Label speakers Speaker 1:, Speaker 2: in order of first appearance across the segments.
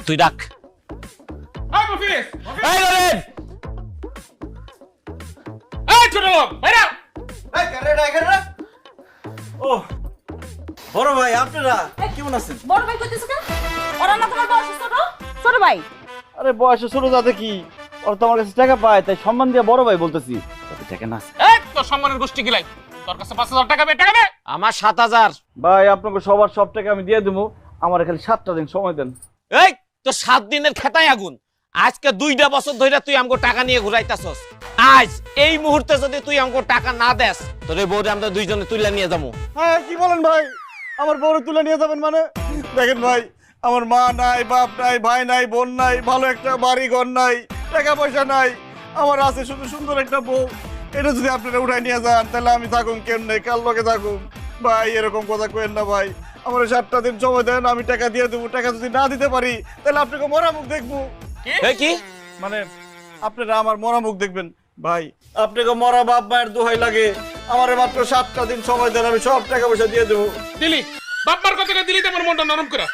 Speaker 1: তুই ডাক।
Speaker 2: এই মফিজ,
Speaker 1: এই নরেন,
Speaker 2: এই ছোট লোক বাইরে আও।
Speaker 3: এই কেন রে? ও বড় ভাই, আপনারা কেমন আছেন?
Speaker 4: বড় ভাই কইতেছ কেন? ওরা না তোমার বয়স ছোট? ছোট ভাই।
Speaker 3: আরে বয়সে ছোট যাতে কি, ওর তো আমার কাছে টাকা পায়, তাই সম্মান দিয়ে বড় ভাই বলতেছি। টাকা না
Speaker 2: এই তোর সম্মানের গোষ্ঠী গিলাই, তোর কাছে 5000 টাকা বে, টাকা দে।
Speaker 1: আমার 7000।
Speaker 3: ভাই, আপনাকে সবার সব টাকা আমি দিয়ে দেবো, আমার খালি 7টা দিন সময় দেন।
Speaker 1: এই তো 7 দিনের খেতায় আগুন। আজকে 2টা বছর ধরে তুই আমগো টাকা নিয়ে ঘুরাইতাছস। আজ এই মুহূর্তে যদি তুই আমগো টাকা না দেস, তোরে বউরে আমরা দুইজনে তুইলা নিয়ে যাবো।
Speaker 3: হ্যাঁ, কি বলেন ভাই? আমার বড় তুলে নিয়ে যাবেন মানে? দেখেন ভাই, আমার মা নাই, বাপ নাই, ভাই নাই, বোন নাই, ভালো একটা বাড়ি ঘর নাই, টাকা পয়সা নাই। আমার আছে শুধু সুন্দর একটা বউ। এটা যদি আপনারা উঠাই নিয়ে যান, তাহলে আমি থাকুন কেমনে, কার লগে থাকুন? ভাই, এরকম কথা কইেন না ভাই। আমার 7টা দিন সময় দেন, আমি টাকা দিয়ে দেবো। টাকা যদি না দিতে পারি, তাহলে আপনাকে মরা মুখ দেখবো।
Speaker 1: এই কি?
Speaker 3: মানে আপনারা আমার মরা মুখ দেখবেন। ভাই, আপনাকে মরা বাপ মায়ের দোহাই লাগে, আমার মাত্র 7টা দিন সময় দেন, আমি সব টাকা পয়সা দিয়ে দেবো।
Speaker 2: দিলি বাপমার কথা দিলি, তোমার মনটা নরম করে।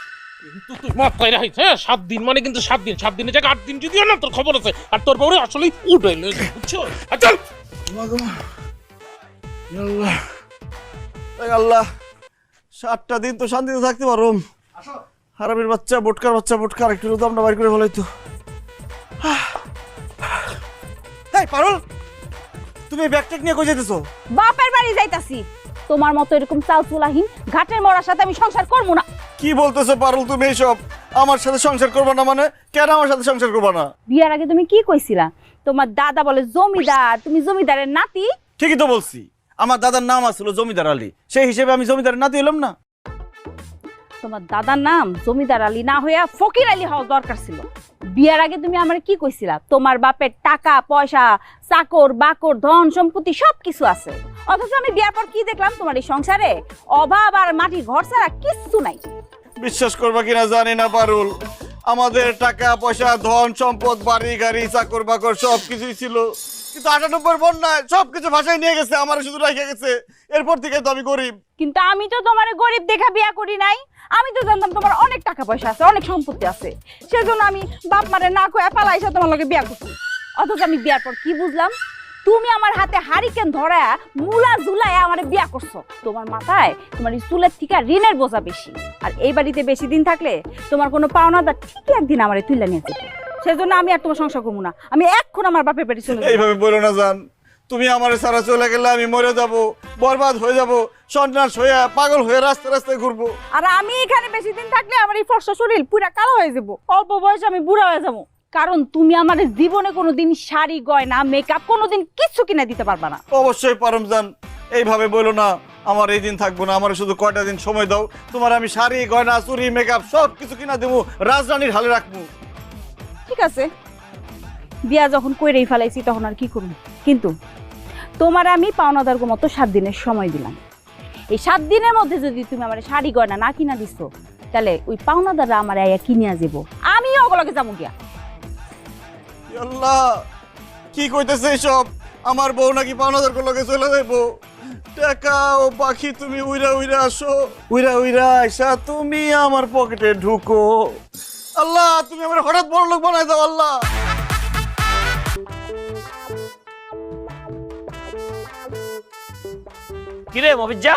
Speaker 2: কিন্তু তুই মাফ কইরা হইছে, হ্যাঁ 7 দিন মানে কিন্তু 7 দিন, 7 দিনের জায়গায় 8 দিন যদিও না, তোর খবর আছে। আর তোর বউরে আসলেই উঠাইলে, বুঝছো? আর চল।
Speaker 3: আল্লাহ, 7টা দিন তো শান্তিতে থাকতে পারো। হারামির বাচ্চা, বোটকার বাচ্চা, বোটকার একটু দামটা বাইর করে ফেলাইতো। এই পারুল, তুমি ব্যাগটেক নিয়ে কই যেতেছো?
Speaker 4: বাপের বাড়ি যাইতাছি। তোমার মতো এরকম চাল চুলাহীন ঘাটের মরার সাথে আমি সংসার করব না।
Speaker 3: কি বলতেছো পারুল তুমি এইসব? আমার সাথে সংসার করবা না মানে? কেন আমার সাথে সংসার করবা না?
Speaker 4: বিয়ার আগে তুমি কি কইছিলা? তোমার দাদা বলে জমিদার, তুমি জমিদারের নাতি।
Speaker 3: ঠিকই তো বলছি, আমার দাদার নাম আসলো জমিদার আলী, সেই হিসেবে আমি জমিদারের নাতি হলাম না?
Speaker 4: তোমার দাদার নাম জমিদার আলী না হইয়া ফকির আলী হওয়া দরকার ছিল। বিয়ার আগে তুমি আমার কি কইছিলা? তোমার বাপের টাকা পয়সা, চাকর বাকর, ধন সম্পত্তি সবকিছু আছে। অথচ আমি বিয়ার পর কি দেখলাম? তোমার এই সংসারে অভাব আর মাটির ঘর ছাড়া কিচ্ছু নাই।
Speaker 3: বিশ্বাস করবা কিনা জানি না পারুল, আমাদের টাকা পয়সা, ধন সম্পদ, বাড়ি গাড়ি, চাকর বাকর সবকিছুই ছিল, কিন্তু 98 বন্যায় সবকিছু ভাষায় নিয়ে গেছে, আমার শুধু রেখে গেছে। এরপর থেকে তো আমি গরিব।
Speaker 4: কিন্তু আমি তো তোমার গরিব দেখা বিয়া করি নাই। আমি তো জানতাম তোমার অনেক টাকা পয়সা আছে, অনেক সম্পত্তি আছে, সেজন্য আমি বাপ মারে না কয়ে পালাইছে তোমার লগে বিয়া করছি। অথচ আমি বিয়ার পর কি বুঝলাম? তুমি আমার হাতে হারিকেন ধরায়া মুলা ঝুলায় আমার বিয়া করছো। তোমার মাথায় তোমার এই চুলের থেকে ঋণের বোঝা বেশি। আর এই বাড়িতে বেশি দিন থাকলে তোমার কোনো পাওনাদার ঠিকই একদিন আমার তুলে নিয়ে যেত। সেজন্য আমি আর তোমার সংসার করবো না। আমি এখন আমার বাপের বাড়ি চলে যাবো।
Speaker 3: এইভাবে বলো না জান, তুমি আমার সারা চলে গেলে আমি মরে যাব, বরবাদ হয়ে যাব, সন্ন্যাস হয়ে পাগল হয়ে রাস্তায় রাস্তায় ঘুরবো।
Speaker 4: আর আমি এখানে বেশি দিন থাকলে আমার এই ফর্সা শরীর পুরা কালো হয়ে যাবো, অল্প বয়সে আমি বুড়া হয়ে যাবো। কারণ তুমি আমার জীবনে কোনোদিন শাড়ি গয়না মেকআপ কোনোদিন কিচ্ছু কিনে দিতে পারবা না।
Speaker 3: অবশ্যই পারম জান, এইভাবে বলো না। আমার এই দিন থাকবো না, আমার শুধু কয়টা দিন সময় দাও, তোমার আমি শাড়ি গয়না চুরি মেকআপ সব কিছু কিনা দেবো, রাজরানীর হালে রাখবো।
Speaker 4: ঠিক আছে, বিয়া যখন কইরেই ফেলাইছি তখন আর কি করব। কিন্তু তোমার আমি পাওনাদার মতো 7 দিনের সময় দিলাম। এই 7 দিনের মধ্যে যদি তুমি আমার শাড়ি গয়না না কিনা দিছো, তাহলে ওই পাওনাদাররা আমার আয়া কিনিয়া যাবো, আমিও ওগুলোকে যাবো গিয়া।
Speaker 3: আল্লাহ, কি কইতেছে এসব? আমার বউ নাকি পাওনাদার লগে চলে যাইবো? টাকা ও পাখি তুমি উইরা উইরা আসো, উইরা উইরা আইসা তুমি আমার পকেটে ঢুকো। আল্লাহ, তুমি আমার হঠাৎ বড় লোক বানাই দাও আল্লাহ।
Speaker 1: কিরে মফিজ্জা,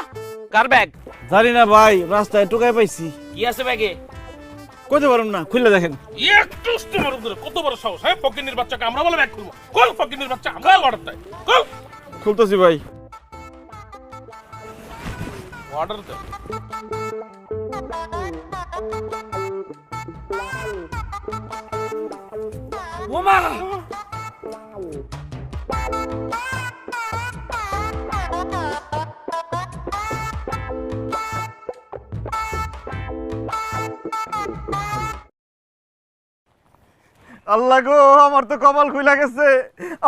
Speaker 1: কার ব্যাগ?
Speaker 3: জানি না ভাই, রাস্তায় টোকাই পাইছি।
Speaker 1: কি আছে ব্যাগে?
Speaker 3: কইতে পারুম না, খুলে দেখেন।
Speaker 2: একটু তোমার উপরে কত বড় সাহস, হ্যাঁ? ফকিনের বাচ্চাকে আমরা বলে ব্যাগ খুলবো? কল ফকিনের বাচ্চা, আমরা অর্ডার দেয়, কল
Speaker 3: খুলতেছি ভাই।
Speaker 2: অর্ডার দেয়।
Speaker 1: ওমা,
Speaker 3: আল্লাহ গো, আমার তো কপাল খুলে গেছে।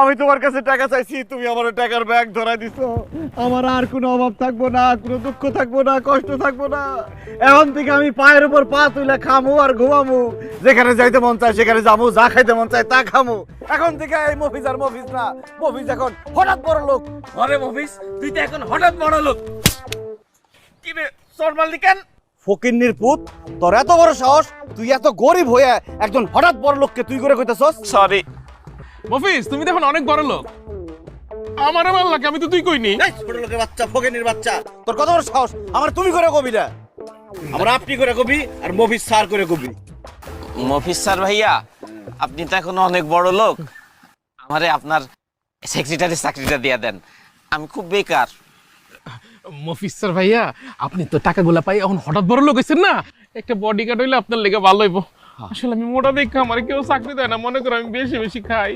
Speaker 3: আমি তোমার কাছে টাকা চাইছি, তুমি আমার টাকার ব্যাগ ধরাই দিছো। আমার আর কোনো অভাব থাকবো না, কোনো দুঃখ থাকবো না, কষ্ট থাকবো না। এখন থেকে আমি পায়ের উপর পা তুলে খামু আর ঘুমামু, যেখানে যাইতে মন চায় সেখানে যাবো, যা খাইতে মন চায় তা খামু। এখন থেকে এই মফিজ আর মফিজ না, মফিজ এখন হঠাৎ বড় লোক।
Speaker 1: আরে মফিজ, তুই তো এখন হঠাৎ বড় লোক।
Speaker 2: কি রে চোর মারলি কেন?
Speaker 3: ফকিন্নির পুত, তোর এত বড় সাহস, তুই এত গরিব হয়ে একজন হঠাৎ বড় লোককে তুই করে কইতেছস?
Speaker 1: সরি।
Speaker 2: মফিজ তুমি দেখুন অনেক বড় লোক, আমার ভাল লাগে, আমি তো তুই কইনি।
Speaker 3: এই ছোট লোকের বাচ্চা, ফকিন্নির বাচ্চা, তোর কত বড় সাহস আমার তুমি করে কবি না? আমরা আপনি করে কবি আর মফিজ স্যার করে কবি।
Speaker 1: মফিজ স্যার ভাইয়া, আপনি তো এখন অনেক বড় লোক, আমারে আপনার সেক্রেটারি চাকরিটা দিয়ে দেন, আমি খুব বেকার।
Speaker 2: মফিজ স্যার ভাইয়া, আপনি তো টাকাগুলা পাই এখন হঠাৎ বড় লোক হইছেন না, একটা বডিগার্ড হইলে আপনার লেগে ভালো হইব। আসলে আমি মোটা দেখা আমার কেউ চাকরি দেয় না, মনে করো আমি বেশি বেশি খাই।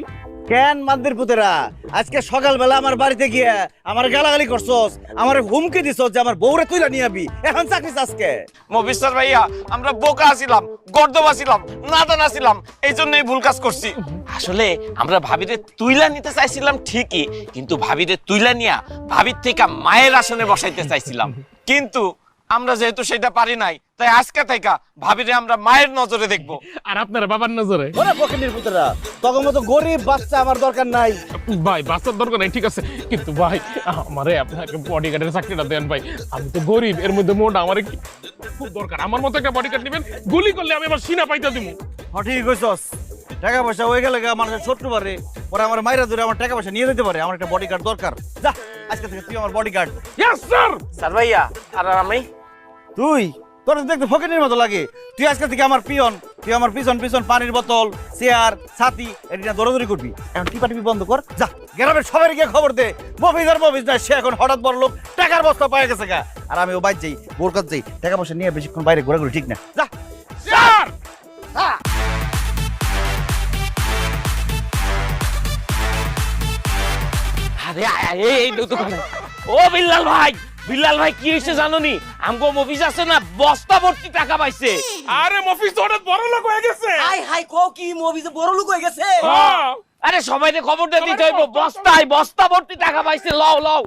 Speaker 3: কেন মান্দির পুতেরা, আজকে সকালবেলা আমার বাড়িতে গিয়ে আমার গালাগালি করছস, আমার হুমকি দিছস যে আমার বউরে তুইলা নিয়ে আবি, এখন চাকরি আজকে?
Speaker 1: মফিজ স্যার ভাইয়া, আমরা বোকা আছিলাম, গর্দব আছিলাম, নাদান আছিলাম, এই জন্যই ভুল কাজ করছি। আসলে আমরা ভাবিরে তুইলা নিতে চাইছিলাম ঠিকই, কিন্তু ভাবিরে তুইলা নিয়া ভাবির থেকে মায়ের আসনে বসাইতে চাইছিলাম, কিন্তু আমরা যেহেতু সেটা পারি নাই, তাই আজকে থেকে ভাবিরে আমরা মায়ের নজরে দেখবো।
Speaker 2: আর আপনার বাবার নজরে?
Speaker 3: ওরে ফকিন্নির পুতেরা, তখন মতো গরিব বাচ্চা আমার দরকার নাই।
Speaker 2: ভাই বাচ্চার দরকার নাই, ঠিক আছে, কিন্তু ভাই আমারে আপনাকে বডিগার্ডের চাকরিটা দেন ভাই, আমি তো গরিব, এর মধ্যে মোটা আমার খুব দরকার, আমার মতো একটা বডিগার্ড নেবেন, গুলি করলে আমি আবার সিনা পাইতে দিব।
Speaker 3: ঠিক কইছস, টাকা পয়সা হয়ে গেলে মানুষের শত্রু পারে, পরে আমার মাইরা ধরে আমার টাকা পয়সা নিয়ে যেতে পারে, আমার একটা বডিগার্ড দরকার। যা আজকে থেকে তুই আমার বডিগার্ড।
Speaker 2: Yes sir.
Speaker 1: স্যার ভাইয়া, আর আমি
Speaker 3: তুই, তোর তো দেখতে ফকিনের মতো লাগে, তুই আজকে থেকে আমার পিয়ন, তুই আমার পিছন পিছন পানির বোতল, চেয়ার, ছাতি এটা দৌড়াদৌড়ি করবি। এখন টিপা টিপি বন্ধ কর, যা গ্রামের সবাই গিয়ে খবর দে মফিজ আর মফিজ না, সে এখন হঠাৎ বড় লোক, টাকার বস্তা পায়ে গেছে গা। আর আমি ও বাইর যাই, বোর কাছে যাই, টাকা পয়সা নিয়ে বেশিক্ষণ বাইরে ঘোরাঘুরি ঠিক না। যা
Speaker 2: স্যার।
Speaker 1: আরে এই দোকানে ও বিল্লাল ভাই, বিল্লাল ভাই কি হয়েছে জানোনি? আমগো মফিজ আছে না, বস্তা ভর্তি টাকা পাইছে।
Speaker 2: আরে মফিজ তো হঠাৎ বড় লোক হয়ে গেছে।
Speaker 5: হাই হাই কো কি মফিজে বড় লোক হয়ে গেছে?
Speaker 2: হ্যাঁ।
Speaker 1: আরে সবাইকে খবরটা দিতে হইব, বস্তায় বস্তা ভর্তি টাকা পাইছে, লও লও।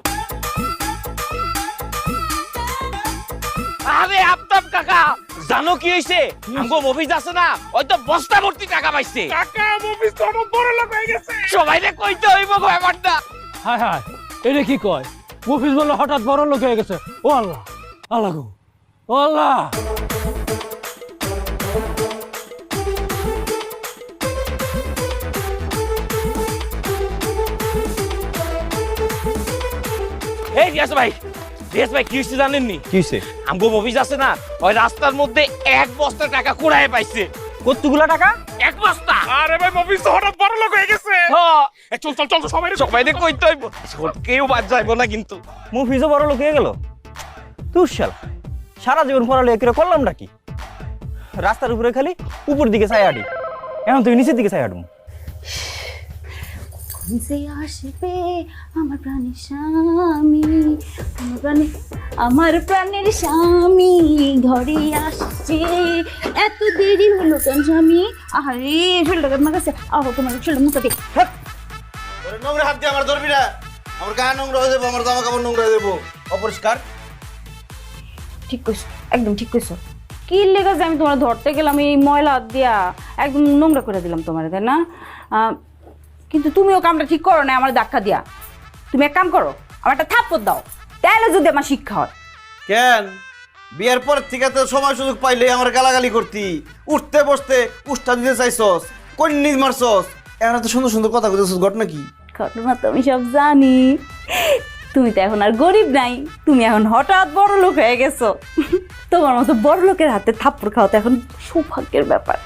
Speaker 1: আরে আফতাব কাকা, জানো কি হইছে? আমগো মফিজ আছে না, ওই তো বস্তা ভর্তি টাকা পাইছে।
Speaker 2: কাকা মফিজ তো হঠাৎ বড় লোক হয়ে গেছে।
Speaker 1: সবাইকে কইতে হইব ব্যাপারটা।
Speaker 5: হাই হাই এটা কি কয়? মফিজ বলে হঠাৎ বড় লোক হয়ে গেছে। ও আল্লাহ, আল্লাহ গো, ও আল্লাহ।
Speaker 1: এই রিয়াজ ভাই, রিয়াজ ভাই কি হইছে জানেননি?
Speaker 3: কি হইছে?
Speaker 1: আমগো মফিজ আছে না, ওই রাস্তার মধ্যে এক বস্তা টাকা কুড়ায় পাইছে।
Speaker 5: কতগুলা টাকা?
Speaker 1: এক বস্তা।
Speaker 2: আরে ভাই মফিজ তো হঠাৎ বড় লোক হয়ে গেছে।
Speaker 1: হ্যাঁ,
Speaker 2: এ চল চল চল সবাই
Speaker 1: সবাইকে কইতে হইব, কেউ বাদ যাইব না কিন্তু।
Speaker 5: মফিজও বড় লোক হয়ে গেল। তুই শালা সারা জীবন পড়ালেখা করে করলাম নাকি? রাস্তার উপরে খালি উপর দিকে চাই আডি, এখন তুই নিচের দিকে চাই আডু।
Speaker 4: যে আসবে আমার প্রাণের স্বামী, আমার প্রাণের স্বামী ঘরে আসছে, এত দেরি হলো কেন স্বামী? আরে শরীরটা আমার কাছে, আহো তোমার শরীরটা মুখে দিই।
Speaker 3: ওরে নোংরা হাত দিয়ে আমার ধরবি না, আমার গা নোংরা হয়ে যাবো, আমার জামা কাপড় নোংরা হয়ে যাবো, অপরিষ্কার।
Speaker 4: ঠিক কইছো, একদম ঠিক কইছো। কি লেগে যে আমি তোমার ধরতে গেলাম, এই ময়লা হাত দিয়া একদম নোংরা করে দিলাম তোমার, তাই না? কিন্তু তুমিও কামটা ঠিক করো না আমার ধাক্কা দিয়া। তুমি এক কাম করো, আমার একটা থাপ্পড় দাও, তাহলে যদি আমার শিক্ষা হয়।
Speaker 3: কেন বিয়ের পর থেকে তো সময় সুযোগ পাইলে আমার গালাগালি করতি, উঠতে বসতে উষ্ঠা দিতে চাইছস, কন্নি মারছস, এখন তো সুন্দর সুন্দর কথা কইতেছস, ঘটনা কি?
Speaker 4: ঘটনা তো আমি সব জানি। তুমি তো এখন আর গরিব নাই, তুমি এখন হঠাৎ বড় লোক হয়ে গেছো। তোমার মতো বড় লোকের হাতে থাপ্পড় খাওয়া তো এখন সৌভাগ্যের ব্যাপার।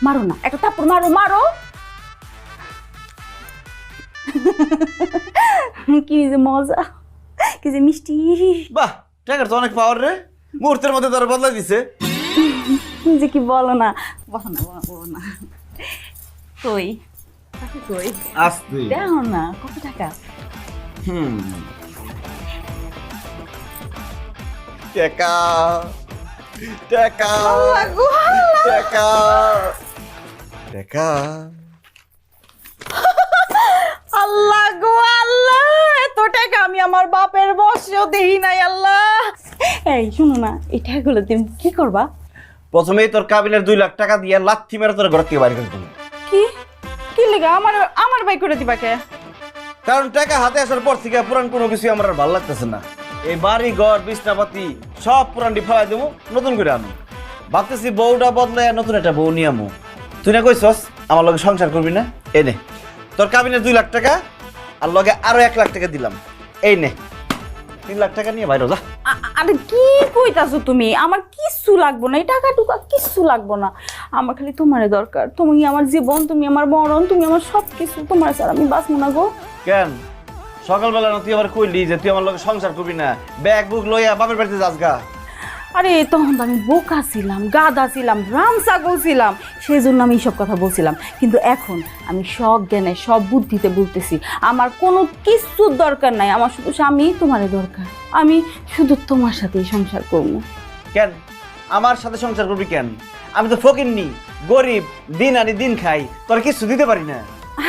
Speaker 4: মারো না, একটা থাপ্পড় মারো, মারো। কি যে মজা, কি যে মিষ্টি।
Speaker 3: বাহ, টাকার তো অনেক পাওয়ার রে, মুহূর্তের মধ্যে তার বদলাই দিছে।
Speaker 4: যে কি বলো না, বলো না, বলো না। কই টাকা কই?
Speaker 3: আস্তে
Speaker 4: দাও না, কত টাকা?
Speaker 3: টাকা টাকা টাকা টাকা।
Speaker 4: আল্লাহ গো আল্লাহ, এত টাকা আমি আমার বাপের বসেও দেখি নাই। আল্লাহ, এই শুনো না, এই টাকাগুলো তুমি কি করবা?
Speaker 3: প্রথমেই তোর কাবিনের 2 লাখ টাকা দিয়ে লাথি মেরে তোর ঘর থেকে বাইরে করে দিবি।
Speaker 4: কি কি লেগা আমার বাই করে দিবা কে?
Speaker 3: কারণ টাকা হাতে আসার পর থেকে পুরান কোনো কিছু আমার আর ভালো লাগতেছে না। এই বাড়ি ঘর বিছনাপাতি সব পুরান ফেলাই দেবো, নতুন করে আনো। ভাবতেছি বউটা বদলে নতুন একটা বউ নিয়ে আমু। তুই না কইছস আমার লগে সংসার করবি না? এই নে তোর কাবিনে 2 লাখ টাকা, আর লগে আরো 1 লাখ টাকা দিলাম। এই নে 3 লাখ টাকা নিয়ে বাইরে যা।
Speaker 4: আরে কি কইতাছো তুমি? আমার কিচ্ছু লাগবো না, এই টাকা টুকা কিচ্ছু লাগবো না। আমার খালি তোমারে দরকার। তুমি আমার জীবন, তুমি আমার মরণ, তুমি আমার সব কিছু। তোমার স্যার আমি বাঁচবো না গো।
Speaker 3: কেন সকালবেলা না তুই আবার কইলি যে তুই আমার লগে সংসার করবি না, ব্যাগ বুক লইয়া বাপের বাড়িতে যাস গা?
Speaker 4: আরে তখন তো আমি বোকা ছিলাম, গাধা ছিলাম, রাম ছাগল ছিলাম, সেই জন্য আমি এইসব কথা বলছিলাম। কিন্তু এখন আমি সব জ্ঞানে সব বুদ্ধিতে বলতেছি, আমার কোনো কিছুর দরকার নাই। আমার শুধু স্বামী তোমারই দরকার। আমি শুধু তোমার সাথেই সংসার করবো।
Speaker 3: কেন আমার সাথে সংসার করবি কেন? আমি তো ফকিন্নি, গরিব, দিন আনি দিন খাই, তোর কিছু দিতে পারি না।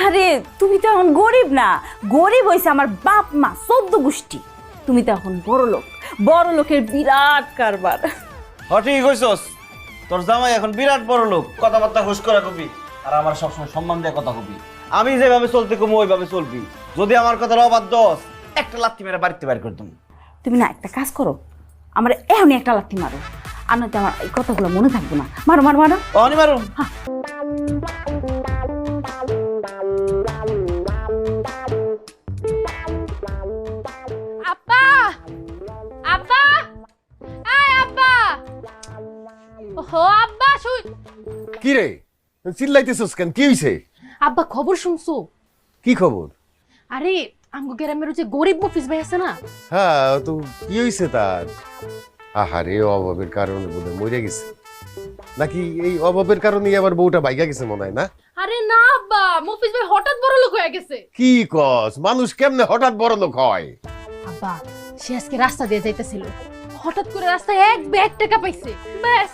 Speaker 4: আরে তুমি তো এখন গরিব না, গরিব হয়েছে আমার বাপ মা 14 গোষ্ঠী। তুমি তো এখন বড় লোক, বড় লোকের বিরাট কারবার।
Speaker 3: ঠিকই কইছস, তোর জামাই এখন বিরাট বড় লোক, কথাবার্তা হুশ করে কবি, আর আমার সবসময় সম্মান দিয়ে কথা কবি। আমি যেভাবে চলতে কমু ওইভাবে চলবি। যদি আমার কথার অবাধ্য হস, একটা লাথি মেরে বাড়িতে বাইর করে দেব।
Speaker 4: তুমি না একটা কাজ করো, আমার এখনই একটা লাথি মারো, আর নয়তো আমার এই কথাগুলো মনে থাকবে না। মারো মারো মারো।
Speaker 3: অনি মারুম।
Speaker 6: আব্বা আব্বা আয় আব্বা ওহো আব্বা শুই
Speaker 7: কি রে চিল্লাইতেছস কেন? কি হইছে?
Speaker 6: আব্বা খবর শুনছো?
Speaker 7: কি খবর?
Speaker 6: আরে আমগো গ্রামের যে গরিব মফিজ ভাই আছে না,
Speaker 7: হ্যাঁ তো কি হইছে তার? আহারে অভাবের কারণে বোধহয় মরে গেছে নাকি? এই অভাবের কারণে আবার বউটা বাইগা গেছে মনে হয় না?
Speaker 6: আরে না আব্বা, মফিজ ভাই হঠাৎ বড় লোক হয়ে গেছে।
Speaker 7: কি কস? মানুষ কেমনে হঠাৎ বড় লোক হয়?
Speaker 6: আব্বা সে আজকে রাস্তা দিয়ে যাইতেছিল, হঠাৎ করে রাস্তায় 1 ব্যাগ টাকা পাইছে, ব্যাস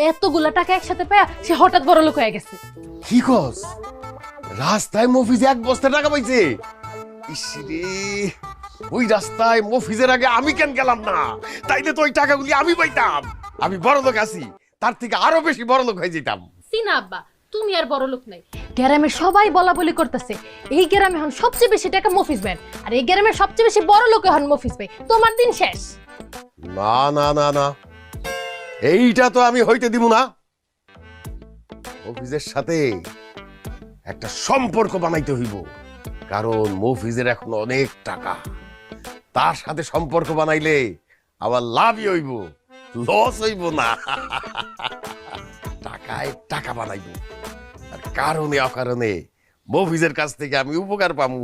Speaker 6: এতগুলা টাকা একসাথে পায়া সে হঠাৎ বড় লোক হয়ে গেছে।
Speaker 7: কি কস? রাস্তায় মফিজ 1 বস্তা টাকা পাইছে? ইসরে, ওই রাস্তায় মফিজের আগে আমি কেন গেলাম না? তাইলে তো ওই টাকাগুলি আমি পাইতাম। আমি বড় লোক আছি, তার থেকে আরো বেশি বড় লোক হয়ে যেতাম।
Speaker 6: সিনা আব্বা তুমি আর বড় লোক নাই, গ্রামের সবাই বলা বলি করতেছে এই গ্রামে এখন সবচেয়ে বেশি টাকা মফিজ ভাই, আর এই গ্রামের সবচেয়ে বেশি বড় লোক এখন মফিজ ভাই। তোমার দিন শেষ।
Speaker 7: না না না না, এইটা তো আমি হইতে দিব না। মফিজের সাথে একটা সম্পর্ক বানাইতে হইব, কারণ মফিজের এখন অনেক টাকা। তার সাথে সম্পর্ক বানাইলে আবার লাভই হইব, লস হইব না। টাকায় টাকা বানাইব, আর কারণে অকারণে মফিজের কাছ থেকে আমি উপকার পামু।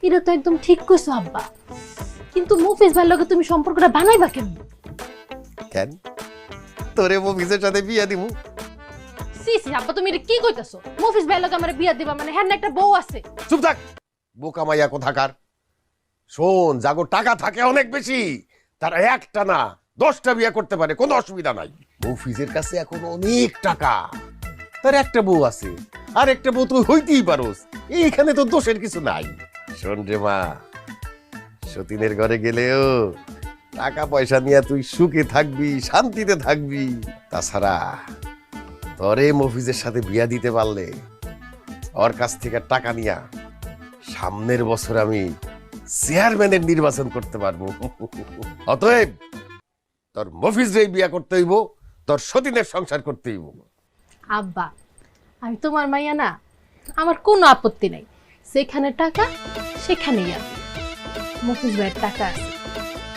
Speaker 6: এটা তো একদম ঠিক কইছো আব্বা, কিন্তু মফিজ ভাইয়ের লগে তুমি সম্পর্কটা বানাইবা কেন?
Speaker 7: কেন তোরে মফিজের সাথে বিয়া দিমু?
Speaker 6: সি সি আব্বা তুমি এটা কি কইতাছো? মফিজ ভাইয়ের লগে আমার বিয়া দিবা মানে হ্যাঁ না একটা বউ আছে?
Speaker 7: চুপ থাক, বোকা মাইয়া কোথাকার। শোন, যাগো টাকা থাকে অনেক বেশি, তারা একটা না 10টা বিয়ে করতে পারে, কোনো অসুবিধা নাই। মফিজের কাছে এখন অনেক টাকা, তার একটা বউ আছে, আর একটা বউ তুই হইতেই পারোস, এইখানে তো দোষের কিছু নাই। শোন রে মা, সতীনের ঘরে গেলেও টাকা পয়সা নিয়ে তুই সুখে থাকবি, শান্তিতে থাকবি। তাছাড়া তরে মফিজের সাথে বিয়া দিতে পারলে ওর কাছ থেকে টাকা নিয়া সামনের বছর আমি চেয়ারম্যানের নির্বাচন করতে পারবো। অতএব তোর মফিজ রে বিয়া করতে হইব, তোর সতীনের সংসার করতে হইব।
Speaker 6: আব্বা আমি তোমার মাইয়া না, আমার কোনো আপত্তি নাই, যেখানে টাকা সেখানেই আমি। মফিজ ভাইয়ের টাকা আছে,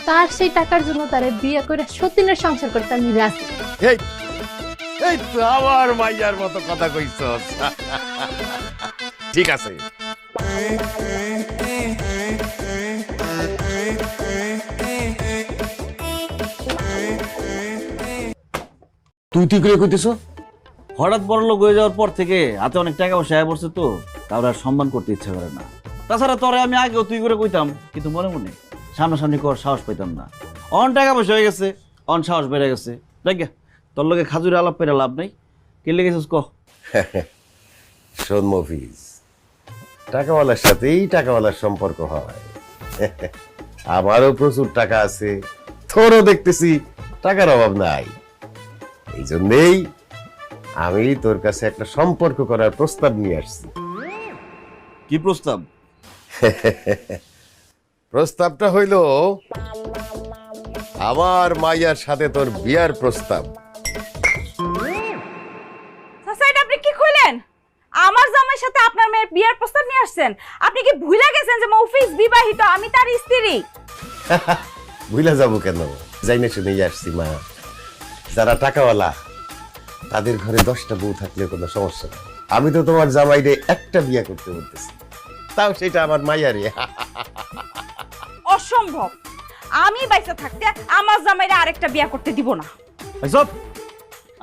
Speaker 6: তার সেই টাকার জন্য তারে বিয়ে করে সতীনের সংসার করতে আমি রাজি।
Speaker 7: এই এই তো আমার মাইয়ার মতো কথা কইছস। ঠিক আছে,
Speaker 3: তুই ঠিক করে কইতেছ? হঠাৎ বড় লোক হয়ে যাওয়ার পর থেকে হাতে অনেক টাকা পয়সা আয় পড়ছে, তো কারোর আর সম্মান করতে ইচ্ছা করে না। তাছাড়া তোরে আমি আগেও তুই করে কইতাম, কিন্তু মনে মনে সামনাসামনি কর সাহস পাইতাম না। অন টাকা পয়সা হয়ে গেছে, অন সাহস বেড়ে গেছে। দেখ তোর লগে খাজুরে আলাপ পেরে লাভ নাই। কে লেগেছিস ক?
Speaker 7: শোন মফিজ, টাকাওয়ালার সাথেই টাকাওয়ালার সম্পর্ক হয়। আমারও প্রচুর টাকা আছে, তোরও দেখতেছি টাকার অভাব নাই। এই জন্যেই আমি তোর কাছে একটা সম্পর্ক করার প্রস্তাব নিয়ে আসছি।
Speaker 3: কি প্রস্তাব?
Speaker 7: প্রস্তাবটা হইল আমার মাইয়ার সাথে তোর বিয়ার প্রস্তাব।
Speaker 4: চাচা এটা আপনি কি কইলেন? আমার জামাইয়ের সাথে আপনার মেয়ের বিয়ের প্রস্তাব নিয়ে আসছেন? আপনি কি ভুলে গেছেন যে মৌফিজ বিবাহিত, আমি তার স্ত্রী?
Speaker 7: ভুলে যাবো কেন, যাই না শুনেই আসছি মা। যারা টাকাওয়ালা তাদের ঘরে 10টা বউ থাকলে কোনো সমস্যা নেই। আমি তো তোমার জামাইরে একটা বিয়া করতে বলতেছি, তাও সেটা আমার মাইয়ারে।
Speaker 4: অসম্ভব, আমি বাইসা থাকতে আমার জামাইরে আরেকটা বিয়ে করতে দিব না।
Speaker 5: সব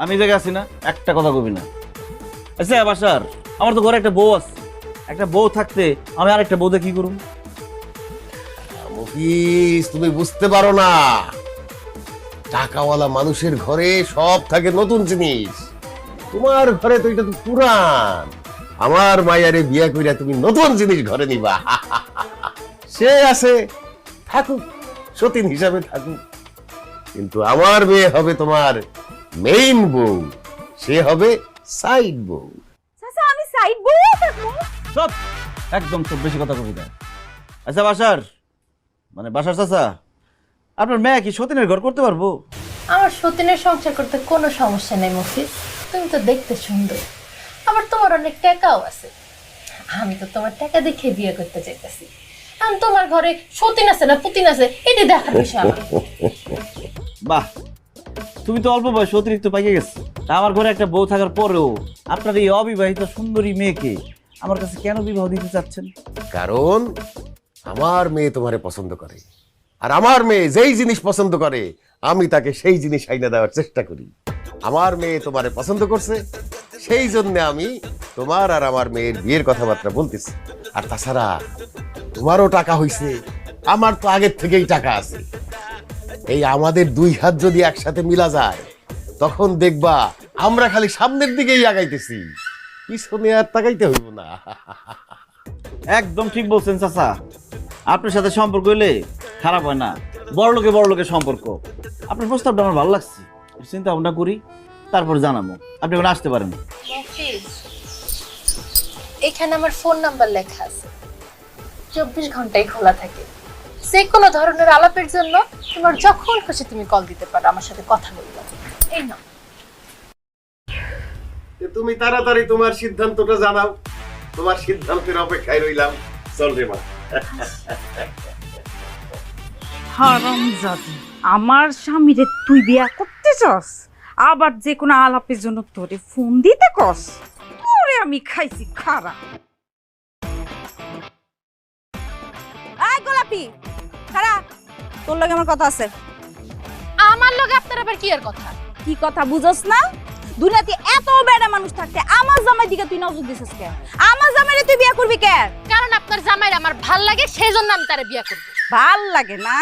Speaker 5: আমি জায়গায় আছি না, একটা কথা কবি না। আচ্ছা বাসার, আমার তো ঘরে একটা বউ আছে, একটা বউ থাকতে আমি আরেকটা বউতে কি করুম?
Speaker 7: মফিজ, তুমি বুঝতে পারো না, টাকাওয়ালা মানুষের ঘরে সব থাকে নতুন জিনিস। তোমার ঘরে তো এটা তো পুরান। আমার মায়ারে বিয়া কইরা তুমি নতুন জিনিস ঘরে নিবা। সে আছে, থাকুক, সতীন হিসাবে থাকুক, কিন্তু আমার মেয়ে হবে তোমার মেইন বউ, সে হবে সাইড বউ।
Speaker 4: চাচা আমি সাইড বউ থাকবো?
Speaker 5: সব একদম খুব বেশি কথা কবি না। আচ্ছা বাসার, মানে বাসার চাচা, আপনার মেয়ে কি সতীনের ঘর করতে পারবো?
Speaker 6: আমার সতীনের সংসার করতে কোনো সমস্যা নেই মফিজ, তুমি তো দেখতে সুন্দর, আবার তোমার অনেক টাকাও আছে। আমি তো তোমার টাকা দেখে বিয়ে করতে চাইতেছি। আমি তোমার ঘরে সতীন আছে না পুতিন আছে এটি দেখার বিষয় আমার।
Speaker 5: বাহ, তুমি তো অল্প বয়স অতিরিক্ত পাইকে গেছো। তা আমার ঘরে একটা বউ থাকার পরেও আপনার এই অবিবাহিত সুন্দরী মেয়েকে আমার কাছে কেন বিবাহ দিতে চাচ্ছেন?
Speaker 7: কারণ আমার মেয়ে তোমারে পছন্দ করে, আর আমার মেয়ে যেই জিনিস পছন্দ করে আমি তাকে সেই জিনিস আইনা দেওয়ার চেষ্টা করি। আমার মেয়ে তোমারে পছন্দ করছে, সেই জন্য আমি তোমার আর আমার মেয়ের বিয়ের কথাবার্তা বলতেছি। আর তাছাড়া তোমারও টাকা হইছে, আমার তো আগের থেকেই টাকা আছে। এই আমাদের 2 হাত যদি একসাথে মিলা যায়, তখন দেখবা আমরা খালি সামনের দিকেই আগাইতেছি, পিছনে আর তাকাইতে হইব না।
Speaker 5: একদম ঠিক বলছেন চাচা, আপনার সাথে সম্পর্ক হইলে খারাপ হয় না, বড় লোকের সম্পর্ক। আপনার প্রস্তাবটা আমার ভালো লাগছে, চিন্তা ভাবনা করি, তারপর জানাবো। আপনি এখন আসতে পারেন।
Speaker 6: মফিজ, এখানে আমার ফোন নাম্বার লেখা আছে, 24 ঘন্টাই খোলা থাকে। যে কোনো ধরনের আলাপের জন্য তোমার যখন খুশি তুমি কল দিতে পারো, আমার সাথে কথা বলতে পারো। এই নাও।
Speaker 7: তুমি তাড়াতাড়ি তোমার সিদ্ধান্তটা জানাও, তোমার সিদ্ধান্তের অপেক্ষায় রইলাম। চল রে মা।
Speaker 4: হারামজাদি, আমার স্বামীরে তুই বিয়া করতে চাস, আবার যে কোনো আলাপের জন্য তোরে ফোন দিতে কস? ওরে আমি খাইছি খারাপ। এই গোলাপি, খারাপ, তোর লগে আমার কথা আছে।
Speaker 6: আমার লগে আপনার আবার কি এর কথা?
Speaker 4: কি কথা বুঝছ না? দুনিয়াতে এত বেড়া মানুষ থাকতে আমার জামাই দিকে তুই নজর দিছিস কেন? আমার জামাইরে তুই বিয়া করবি কেন?
Speaker 6: কারণ আপনার জামাইর আমার ভাল লাগে, সেই জন্য আমি তারে বিয়া করব।
Speaker 4: ভাল লাগে না?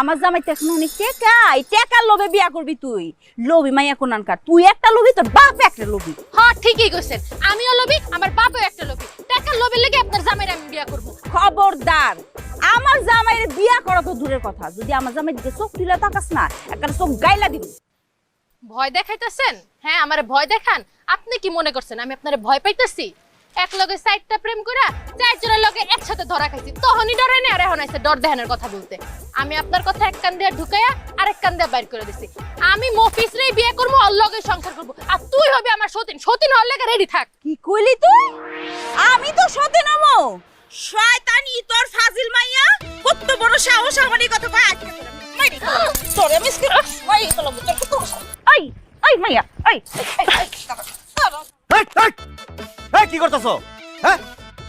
Speaker 4: আমার জামাই তো এখন অনেক টাকা, এই টাকার লোভে বিয়া করবি তুই? লোভী মাইয়া কোনানকার, তুই একটা লোভী, তোর বাপ একটা লোভী।
Speaker 6: হ্যাঁ ঠিকই কইছেন, আমিও লোভী, আমার বাপও একটা লোভী। টাকার লোভে লেগে আপনার জামাইরে আমি বিয়া করব।
Speaker 4: খবরদার, আমার জামাইরে বিয়া করা তো দূরের কথা, যদি আমার জামাই দিকে চোখ তুলে তাকাস না, একটা চোখ গাইলা দিব।
Speaker 6: ভয় দেখাইতেছেন? হ্যাঁ আমারে ভয় দেখান। আপনি কি মনে করছেন আমি আপনারে ভয় পাইতেছি? এক লগে 4টা প্রেম কইরা 4 জনের লগে একসাথে ধরা খাইছি, তখনই ডরে না, আর এখন আইছে ডর দেখানোর কথা বলতে। আমি আপনার কথা এক কান দিয়ে ঢুকাইয়া আরেক কান দিয়ে বাইর করে দিছি। আমি মফিজরেই বিয়ে করব, ওর লগে সংসার করব, আর তুই হবে আমার সতীন। সতীন হওয়ার লাগা রেডি থাক।
Speaker 4: কি কইলি তুই? আমি তো সতে নমো শয়তানি, তোর ফাজিল মাইয়া কত বড় সাহস আমার এই কথা কয়? আজকে মাইরি তোরে মিসকে ওই বলম তোর কত সাহস? এই এই মাইয়া এই
Speaker 5: এই কি করতেছো? হ্যাঁ,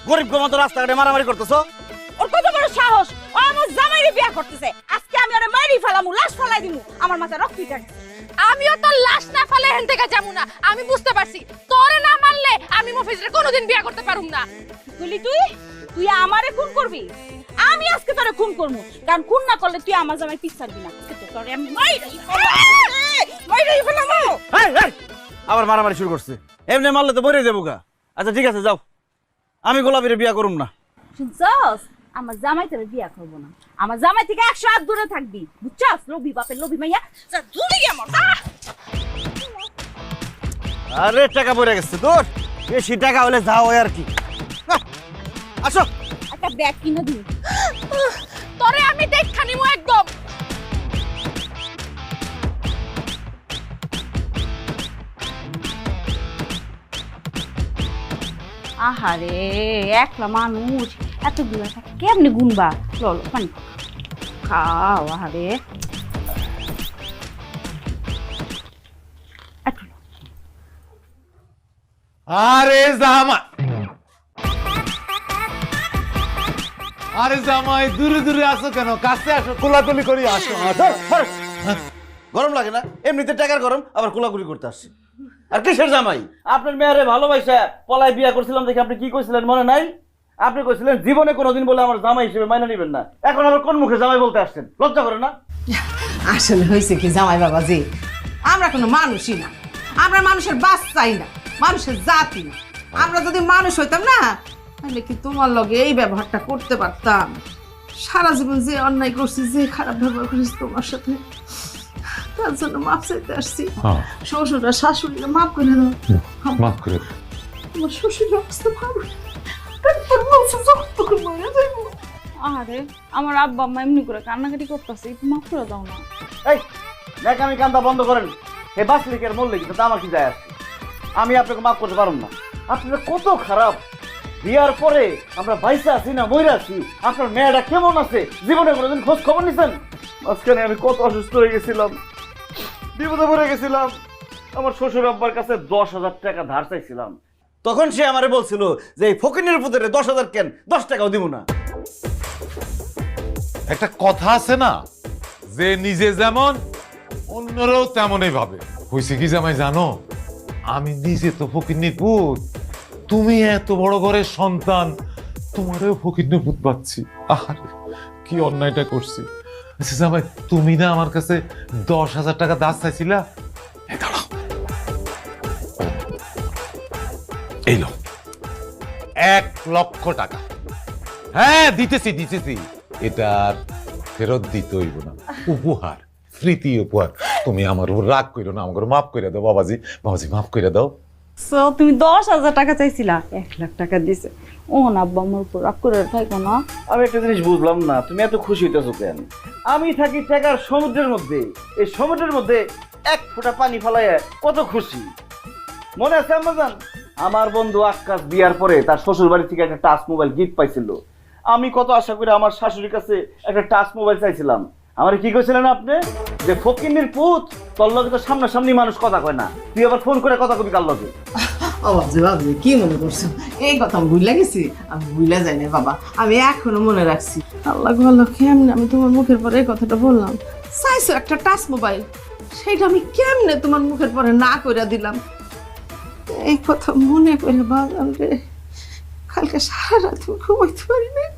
Speaker 5: গরিব গোমাতো রাস্তাঘাটে মারামারি করতেছো?
Speaker 4: ওর কত বড় সাহস, ও আমার জামাইরে বিয়া করতেছে। আজকে আমি ওরে মারি ফেলামু, লাশ ফেলাই দিমু, আমার মাথা রক্ত উঠে।
Speaker 6: আমিও তো লাশ না ফেলে হেন থেকে যাবো না। আমি বুঝতে পারছি তোরে না মারলে আমি মফিজরে কোনোদিন বিয়া করতে পারুম না।
Speaker 4: তুই তুই আমারে খুন করবি? আমি আজকে তোরে খুন করবো, কারণ খুন না করলে তুই আমার জামাই পিছ ছাড়বি না। তোরে আমি মাইরাই ফেলামু।
Speaker 5: আবার মারামারি শুরু করছে, এমনি মারলে তো মরে যাবো গা। আচ্ছা ঠিক আছে, যাও, আমি গোলাপীরে বিয়া করুম না।
Speaker 4: শুনছস, আমার জামাই তোরে বিয়া করবো না। আমার জামাই থেকে 100 হাত দূরে থাকবি, বুঝছস? লোভী বাপের লোভী মাইয়া, যা দূরে গিয়ে মর।
Speaker 5: আরে টাকা পড়ে গেছে তোর, বেশি টাকা হলে যাও আর কি। আসো।
Speaker 4: একটা ব্যাগ কিনে দিন।
Speaker 6: তোরে আমি দেখা নিমু একদম।
Speaker 4: আহারে একলা মানুষ এতগুলো টাকা কেমনে গুনবা? ললো পানি খাও। আহারে একটু লও।
Speaker 8: আরে জামাই, আরে জামাই দূরে দূরে আসো কেন? কাছে আসো, কোলাকুলি করি আসো।
Speaker 5: গরম লাগে না? এমনিতে টাকার গরম, আবার কোলাকুলি করতে আসছি। আর কিসের জামাই? আপনার মেয়েরে ভালোবাসা পলায় বিয়া করছিলাম দেখে আপনি কি কইছিলেন মনে নাই? আপনি কইছিলেন জীবনে কোনোদিন বলে আমার জামাই হিসেবে মাইনা নিবেন না। এখন আবার কোন মুখে জামাই বলতে আসছেন? লজ্জা করে না?
Speaker 9: আসলে হয়েছে কি জামাই বাবাজি, আমরা কোনো মানুষই না, আমরা মানুষের বাচ্চাই না, মানুষের জাতি না। আমরা যদি মানুষ হইতাম না তাহলে কি তোমার লগে এই ব্যবহারটা করতে পারতাম? সারা জীবন যে অন্যায় করছি, যে খারাপ ব্যবহার করেছি তোমার সাথে, তার জন্য মাপ চাইতে আসছি। শ্বশুর আর শাশুড়িরা মাপ করে দাও,
Speaker 8: মাফ করে
Speaker 9: তোমার শ্বশুর অবস্থা ভালো না। তারপর বলছো যখন তখন মারা যাইবো।
Speaker 4: আহারে আমার আব্বা আম্মা এমনি করে কান্নাকাটি করতেছে, একটু মাফ করে দাও না।
Speaker 5: এই দেখ, আমি কান্দা বন্ধ করেন। এ বাসলিকের মূল্য কিন্তু আমার কি যায় আসে? আমি আপনাকে মাফ করতে পারব না। আপনারা কত খারাপ। বিয়ার পরে আমরা বাইসে আছি না মইরা আছি, আপনার মেয়েটা কেমন আছে জীবনে কোনোদিন খোঁজ খবর নিছেন? মাঝখানে আমি কত অসুস্থ হয়ে গেছিলাম, বিপদে পড়ে গেছিলাম। আমার শ্বশুর আব্বার কাছে 10,000 টাকা ধার চাইছিলাম, তখন সে আমারে বলছিল যে এই ফকিনের পুত্রে 10,000 কেন, 10 টাকাও দিব না।
Speaker 8: একটা কথা আছে না, যে নিজে যেমন অন্যরাও তেমনই ভাবে। হয়েছে কি জামাই জানো, আমি নিজে তো ফকিন্নির পুত, তুমি এত বড় ঘরের সন্তান, তোমারও ফকিন্নির পুত পাচ্ছি। আহারে কি অন্যায়টা করছি। আচ্ছা জামাই, তুমি না আমার কাছে 10,000 টাকা দাস চাইছিলা? এই দাঁড়াও, এই লো 1,00,000 টাকা। হ্যাঁ দিতেছি দিতেছি, এটা আর ফেরত দিতে হইব না, উপহার, স্মৃতি উপহার। তুমি আমার উপর রাগ করো না, আমাকে মাফ করে দাও বাবাজি, বাবাজি মাফ করে দাও।
Speaker 4: সো তুমি 10,000 টাকা চাইছিলা, 1,00,000 টাকা দিছে। ও না আব্বা আমার উপর রাগ করে থাকো না।
Speaker 5: আমি একটা জিনিস বুঝলাম না, তুমি এত খুশি হইতেছো কেন? আমি থাকি টাকার সমুদ্রের মধ্যে, এই সমুদ্রের মধ্যে এক ফোঁটা পানি ফেলাইয়া কত খুশি। মনে আছে আম্মাজান, আমার বন্ধু আক্কাস বিয়ার পরে তার শ্বশুর বাড়ি থেকে একটা টাচ মোবাইল গিফট পাইছিল। আমি কত আশা করে আমার শাশুড়ির কাছে একটা টাচ মোবাইল চাইছিলাম। আমার কি কইছিলেন আপনি যে ফকিন্নির পুত, তোর লগে তো সামনাসামনি মানুষ কথা কয় না, তুই আবার ফোন করে কথা কবি কার লগে?
Speaker 9: ও বাবজি বাবজি কি মনে করছো? এই কথা আমি ভুলে গেছি? আমি ভুলে যাই না বাবা, আমি এখনো মনে রাখছি। আল্লাহ ভালো, কেমনে আমি তোমার মুখের পরে এই কথাটা বললাম? চাইছো একটা টাচ মোবাইল, সেইটা আমি কেমনে তোমার মুখের পরে না কইরা দিলাম? এই কথা মনে করে বাজান রে, কালকে সারা রাত আমি ঘুমাইতে পারি নাই,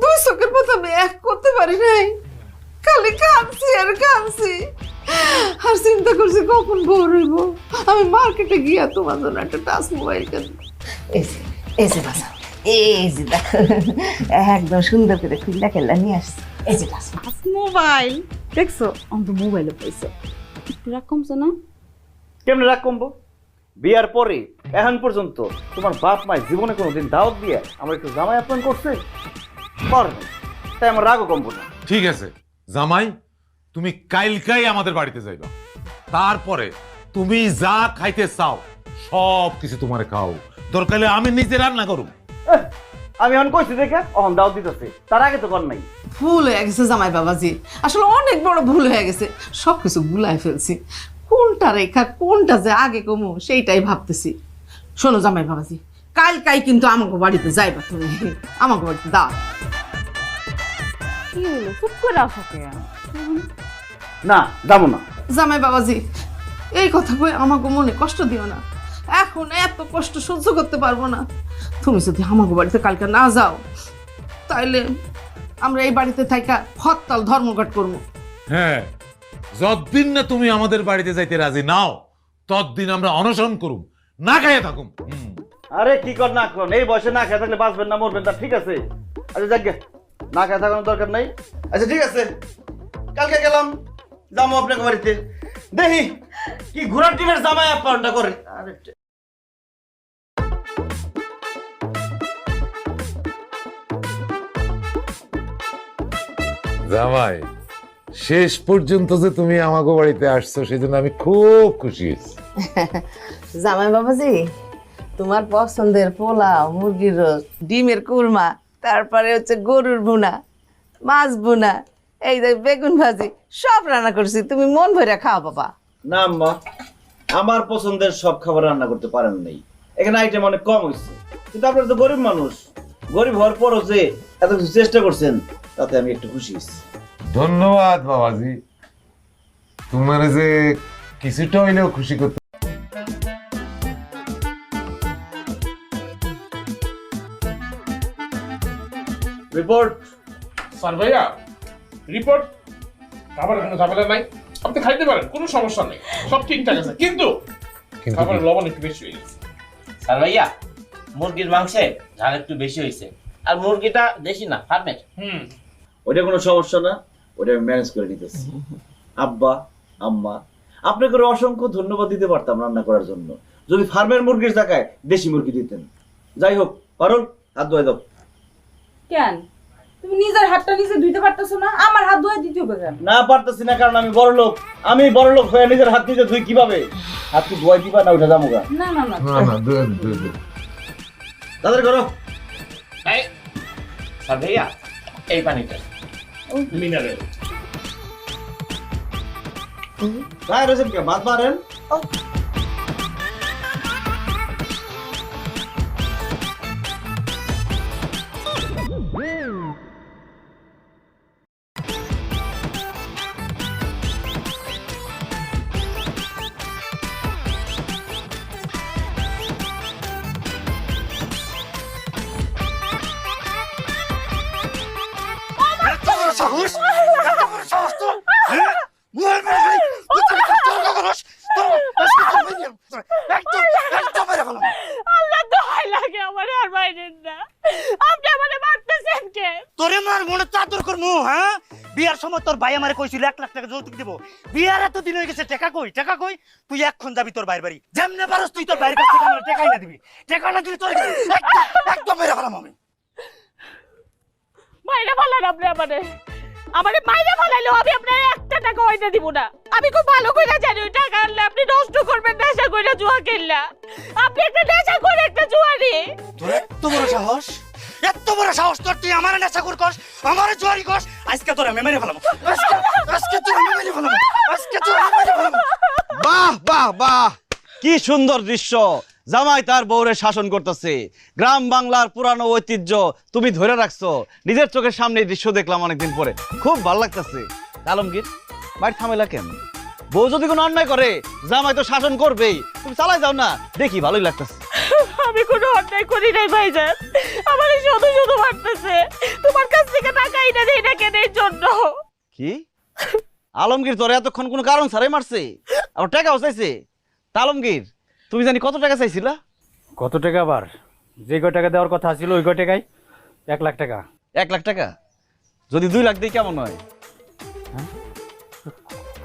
Speaker 9: 2 চোখের মতো আমি এক করতে পারি নাই। খালি কাঁদছি আর কাঁদছি, আর চিন্তা করছি কখন ভোর হইব, আমি মার্কেটে গিয়া তোমার জন্য একটা টাচ মোবাইল কিনবো। এই যে বাসা, এই যে দেখো একদম সুন্দর করে খুললা খেলা নিয়ে আসছি। এই যে টাচ
Speaker 4: মোবাইল দেখছো, আমি তো মোবাইলে পাইছো, একটু রাগ কমছে না?
Speaker 5: কেমনে রাগ কমবো? বিয়ার পরে এখন পর্যন্ত তোমার বাপ মায় জীবনে কোনোদিন দাওয়াত দিয়ে আমার একটু জামাই আপ্যায়ন করছে? করে নাই, তাই আমার রাগও কমবো না।
Speaker 8: ঠিক আছে জামাই, তুমি কাইলকাই আমাদের বাড়িতে যাইবা, তারপরে তুমি যা খাইতে চাও সব কিছু তোমারে খাও, দরকার হলে আমি নিজে রান্না করব।
Speaker 5: আমি এখন কইছি দেখে অহন দাওয়াত দিতেছে, তার আগে তো কর নাই।
Speaker 9: ভুল হয়ে গেছে জামাই বাবাজি, আসলে অনেক বড় ভুল হয়ে গেছে, সবকিছু গুলাই ফেলছি। কোনটা রেখা কোনটা যে আগে কমু সেইটাই ভাবতেছি। শোনো জামাই বাবাজি, কালকাই কিন্তু আমাকে বাড়িতে যাইবা, তুমি আমাকে বাড়িতে দাও।
Speaker 4: কি হলো, চুপ করে আসো কেন?
Speaker 5: না যাবো না।
Speaker 9: জামাই বাবাজি এই কথা কই আমাকে মনে কষ্ট দিও না, এখন এত কষ্ট সহ্য করতে পারবো না। তুমি যদি আমাকে বাড়িতে কালকে না যাও তাইলে আমরা এই বাড়িতে থাকা হরতাল ধর্মঘট করবো।
Speaker 8: হ্যাঁ, যতদিন না তুমি আমাদের বাড়িতে যাইতে রাজি নাও, ততদিন আমরা অনশন করুম, না খাইয়ে থাকুম।
Speaker 5: আরে কি কর না কর, এই বয়সে না খেয়ে থাকলে বাঁচবেন না মরবেন, তা ঠিক আছে। আচ্ছা যাক গে, না খেয়ে থাকানোর দরকার নাই। আচ্ছা ঠিক আছে, কালকে গেলাম, যাবো আপনাকে বাড়িতে, দেখি কি ঘোড়ার টিমের জামাই আপ্যায়নটা করে। আরে
Speaker 8: জামাই, শেষ পর্যন্ত যে তুমি আমাকে বাড়িতে আসছো সেজন্য আমি খুব খুশি হয়েছি।
Speaker 9: জামাই বাবাজি, তোমার পছন্দের পোলাও, মুরগির রোস্ট, ডিমের কুরমা, তারপরে হচ্ছে গরুর ভুনা, মাছ ভুনা, এই যে বেগুন ভাজি সব রান্না করছি, তুমি মন ভরে খাও বাবা।
Speaker 5: না আম্মা, আমার পছন্দের সব খাবার রান্না করতে পারেন নাই, এখানে আইটেম অনেক কম হয়েছে, কিন্তু আপনারা তো গরিব মানুষ, গরিব হওয়ার পরও যে এত কিছু চেষ্টা করছেন তাতে আমি একটু খুশি হয়েছি।
Speaker 8: ধন্যবাদ বাবাজি, তোমার যে কিছুটা হইলেও খুশি করতে।
Speaker 5: রিপোর্ট।
Speaker 2: স্যার ভাইয়া, রিপোর্ট খাবার কোনো ঝামেলা নাই, আপনি খাইতে পারেন, কোনো সমস্যা নেই, সব ঠিকঠাক আছে, কিন্তু খাবারের লবণ একটু বেশি হয়ে গেছে।
Speaker 1: স্যার ভাইয়া, মুরগির মাংসে ঝাল একটু বেশি হয়েছে, আর মুরগিটা দেশি না, ফার্মের।
Speaker 5: ওইটা কোনো সমস্যা না, ওটা আমি ম্যানেজ করে নিতেছি। আব্বা, আম্মা, আপনাকে অসংখ্য ধন্যবাদ দিতে পারতাম রান্না করার জন্য, যদি ফার্মের মুরগির জায়গায় দেশি মুরগি দিতেন। যাই হোক, পারুল হাত ধুয়ে দাও।
Speaker 4: কেন তুমি নিজের হাতটা নিজে ধুইতে পারতেছো না? আমার হাত ধুয়ে দিতে হবে কেন?
Speaker 5: না পারতেছি না, কারণ আমি বড় লোক, আমি বড় লোক হয়ে নিজের হাত নিজে ধুই কিভাবে? হাত কি ধোয়াই দিবা না উঠে যাবো গা?
Speaker 4: না না না,
Speaker 8: না না, দে।
Speaker 5: তাদের করো।
Speaker 1: এই, স্যার ভাইয়া, এই পানিটা
Speaker 2: মিনারেল।
Speaker 5: গায়ে রয়েছেন কে? মাছ মারেন।
Speaker 4: আল্লাহ দোহাই লাগে আমারে আর বাইরেন না, আপনি আমারে মারতেছেন কে?
Speaker 10: তোরে মার মনে চাদর করমু, হ্যাঁ? বিয়ার সময় তোর ভাই আমারে কইছিল 1 লাখ টাকা যৌতুক দিব, বিয়ার এত দিন হয়ে গেছে, টাকা কই? তুই এখন যাবি তোর বাইর বাড়ি, যেমনে পারস তুই তোর বাইরের কাছ থেকে আমার টাকাই না দিবি, টাকা না দিলে তোর একদম মেরে ফেলাম আমি।
Speaker 4: মাইরা ফালান আপনি আমারে মাইরা ফালাইলেও আমি আপনার 1 টাকা হইতে দিব না। আমি খুব ভালো কইরা জানি ওই টাকা আনলে আপনি নষ্ট করবেন নেশা কইরা জুয়া খেললা। আপনি একটা নেশা করে একটা জুয়ারি।
Speaker 10: তোর এত বড় সাহস তোর, তুই আমার নেশা করস, আমার জোয়ারি করস, আজকে তোর আমি মেরে ফেলাম, আজকে তোর আমি মেরে ফেলাম, আজকে তোর আমি মেরে ফেলাম।
Speaker 5: বাহ বাহ বাহ, কি সুন্দর দৃশ্য! জামাই তার বউরে শাসন করতেছে, গ্রাম বাংলার পুরানো ঐতিহ্য তুমি ধরে রাখছো, নিজের চোখের সামনে এই দৃশ্য দেখলাম অনেকদিন পরে, খুব ভালো লাগতেছে। আলমগীর, বাড়ি থামেলা কেন? বউ যদি কোনো অন্যায় করে জামাই তো শাসন করবেই, তুমি চালাই যাও না, দেখি ভালোই লাগতেছে।
Speaker 4: আমি কোনো অন্যায় করি নাই ভাইজান, আমারে শুধু মারতেছে, তোমার কাছ থেকে টাকা আইনা দেই না কেন এর জন্য?
Speaker 5: কি আলমগীর তোরে এতক্ষণ কোনো কারণ ছাড়াই মারছে, আবার টাকাও চাইছে? তা আলমগীর, তুমি জানি কত টাকা চাইছিলা?
Speaker 10: কত টাকা? আবার যে কয় টাকা দেওয়ার কথা ছিল ওই কয় টাকায় 1 লাখ টাকা।
Speaker 5: 1 লাখ টাকা? যদি 2 লাখ দিই কেমন হয়?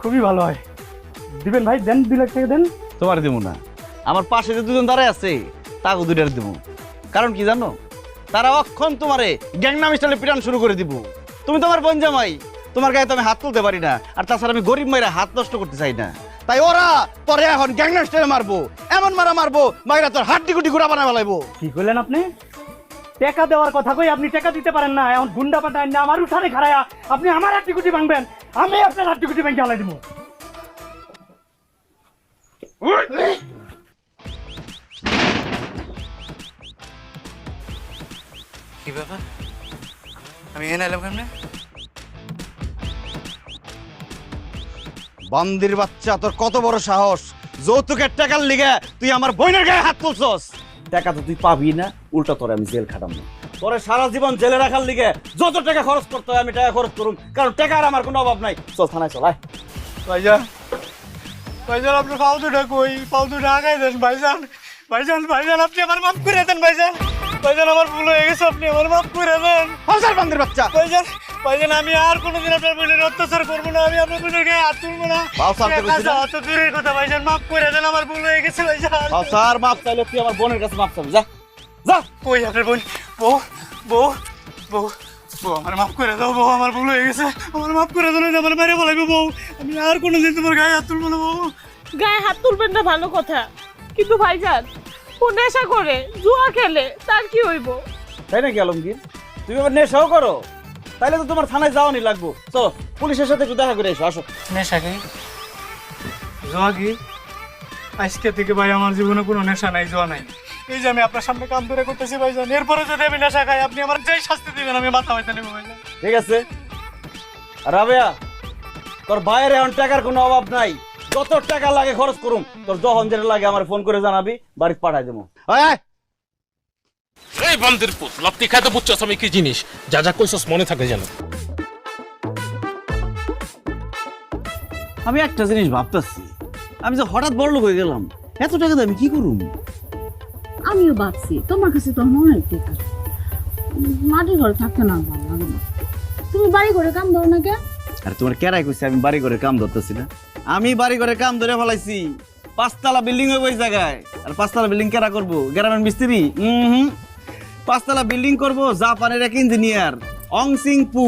Speaker 10: খুবই ভালো হয়, দিবেন ভাই, দেন 2 লাখ টাকা দেন।
Speaker 5: তোমার দিব না, আমার পাশে যে দুজন দাঁড়ায় আছে তাকে 2টা দিব। কারণ কি জানো? তারা অক্ষণ তোমারে গ্যাংনাম স্টাইলে পিটান শুরু করে দিব। তুমি তোমার বোন জামাই, তোমার গায়ে তো আমি হাত তুলতে পারি না, আর তাছাড়া আমি গরিব মাইরা হাত নষ্ট করতে চাই না, তাই ওরা পরে এখন গ্যাংনাম স্টাইলে মারবো, এমন মারবো মাইরা তোর হাড্ডি গুটি গুড়া বানা ফেলাইবো।
Speaker 10: কি করলেন আপনি? টাকা দেওয়ার কথা কই আপনি টাকা দিতে পারেন না, এখন গুন্ডা পাঠায় না আমার উঠানে খাড়ায়া আপনি আমার হাড্ডি গুটি ভাঙবেন, আমি আপনার হাড্ডি গুটি ভাঙে আলাই দিব।
Speaker 11: কি ব্যাপার, আমি এনে এলাম কেমনে?
Speaker 5: বান্দির বাচ্চা, তোর কত বড় সাহস! যৌতুকের টাকার লিগে তুই আমার বোনের গায়ে হাত তুলছস। টাকা তো তুই পাবি না, উল্টা তোরে আমি জেল খাটাম না। তোরে সারা জীবন জেলে রাখার লিগে যত টাকা খরচ করতে হয় আমি টাকা খরচ করুম, কারণ টাকার আমার কোনো অভাব নাই। চল থানায় চল। আয়
Speaker 10: ভাইজান, ভাইজান আপনার পাও দুটা কই, পাও দুটা আগাই দেন ভাইজান, ভাইজান আপনি আমার মাফ করে দেন ভাইজান, আমার ভুল হয়ে গেছে, আপনি আমার মাফ করে দেন।
Speaker 5: হাজার বান্দির বাচ্চা!
Speaker 10: ভাইজান আমি আর কোনোদিন আপনার বোনের অত্যাচার করবো না, আমি আপনার বোনের গায়ে হাত তুলবো না। অত দূরের কথা ভাইজান, মাফ করে দেন, আমার ভুল হয়ে গেছে ভাইজান।
Speaker 5: স্যার মাফ চাইলে তুই আমার বোনের কাছে মাফ চাবি, যা যা।
Speaker 10: কই আপনার বোন? বউ
Speaker 11: বউ আমার মাফ করে দাও বউ, আমার ভুল হয়ে গেছে, আমার মাফ করে দাও, না আমার বাইরে বলাইবে বউ, আমি আর কোনোদিন তোমার গায়ে হাত তুলবো না বউ।
Speaker 4: গায়ে হাত তুলবেন না ভালো কথা, কিন্তু ভাইজান ও নেশা করে জুয়া খেলে তার কি হইব?
Speaker 5: তাই নাকি আলমগীর? তুমি আবার নেশাও করো? তাইলে তো তোমার থানায় যাওয়ানি লাগবো। চলো পুলিশের সাথে একটু দেখা করে এসো, আসো।
Speaker 11: নেশা কি? জোয়া কি? আজকে থেকে ভাই আমার জীবনে কোনো নেশা নাই, জোয়া নাই। এই যে আমি আপনার সামনে কাম ধরে করতেছি ভাইজান, এরপরে যদি আমি নেশা খাই আপনি আমার যেই শাস্তি দিবেন আমি মাথা হইতে নেবো ভাইজান।
Speaker 5: ঠিক আছে রাবেয়া, তোর ভাইয়ের এখন টাকার কোনো অভাব নাই, যত টাকা লাগে খরচ করুম, তোর যখন যেটা লাগে আমার ফোন করে জানাবি, বাড়িতে পাঠাই দেবো।
Speaker 2: এই বান্দির পুত লপ্তি খাইতে বুঝছস আমি কি জিনিস, যা যা কইছস মনে থাকে যেন।
Speaker 5: আমি একটা জিনিস ভাবতেছি, আমি যে হঠাৎ বড়লোক হয়ে গেলাম, এত টাকা দিয়ে আমি কি করুম?
Speaker 4: আমিও ভাবছি তোমার কাছে তো অনেক টাকা, মাটির ঘরে থাকতে না ভালো লাগে না। তুমি বাড়ি ঘরে কাম দাও না কে?
Speaker 5: আর তোমার কেরাই কইছে আমি বাড়ি ঘরে কাম ধরতেছি না? আমি বাড়ি ঘরে কাম ধরে ফেলাইছি, 5 তলা বিল্ডিং হইব ওই জায়গায়। আর 5 তলা বিল্ডিং কেরা করবো? গ্রামের মিস্ত্রি? 5 তলা বিল্ডিং করবো জাপানের এক ইঞ্জিনিয়ার অং সিং পু।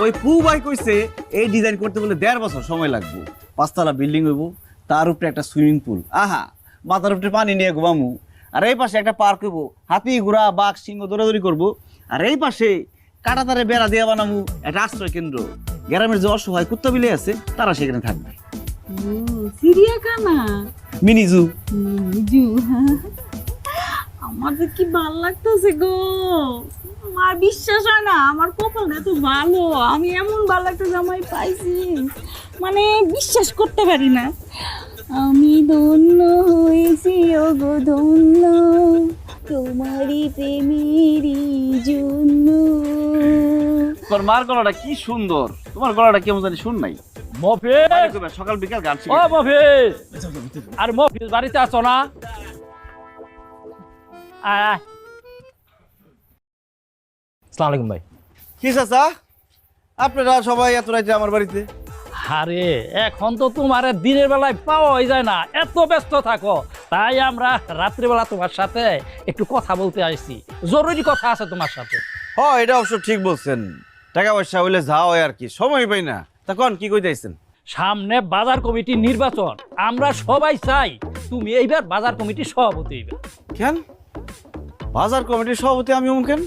Speaker 5: ওই পু ভাই কইছে এই ডিজাইন করতে বলে 1.5 বছর সময় লাগবে। 5 তলা বিল্ডিং হইব, তার উপরে একটা সুইমিং পুল, আহা মাথার উপরে পানি নিয়ে ঘুমামু। আর এই পাশে একটা পার্ক হইব, হাতি ঘোড়া বাঘ সিংহ দৌড়াদৌড়ি করবো। আর এই পাশে কাটাতারে বেড়া দিয়ে বানামু একটা আশ্রয় কেন্দ্র। গ্রামের যে অসহায় কুত্তা বিলে আছে তারা সেখানে থাকবে।
Speaker 4: চিড়িয়াখানা,
Speaker 5: মিনি জু।
Speaker 4: আমার যে কি ভালো লাগতেছে গো, আমার বিশ্বাস হয় না আমার কপালটা এত ভালো, আমি এমন ভালো একটা জামাই পাইছি, মানে বিশ্বাস করতে পারি না। আমি ধন্য হয়েছি ও গো ধন্য, তোমারই প্রেমেরই জন্য।
Speaker 5: তোর মার গলাটা কি সুন্দর, তোমার গলাটা কেমন জানি শুন নাই। সকাল বিকাল গান শিখে।
Speaker 10: আর মফিজ বাড়িতে আছো না? আসসালামু আলাইকুম ভাই।
Speaker 5: কি চাচা, আপনারা সবাই এত রাইতে আমার বাড়িতে?
Speaker 10: আরে এখন তো তোমার দিনের বেলায় পাওয়াই যায় না, এত ব্যস্ত থাকো, তাই আমরা রাত্রিবেলা তোমার সাথে একটু কথা বলতে আসছি, জরুরি কথা আছে তোমার সাথে।
Speaker 5: হ্যাঁ এটা অবশ্য ঠিক বলছেন, টাকা পয়সা হইলে যা হয় আর কি, সময় পাই না। তখন কি কইতেছেন?
Speaker 10: সামনে বাজার কমিটির নির্বাচন, আমরা সবাই চাই তুমি এইবার বাজার কমিটির সভাপতি হইবে।
Speaker 5: কেন বাজার কমিটির সভাপতি আমি কেন?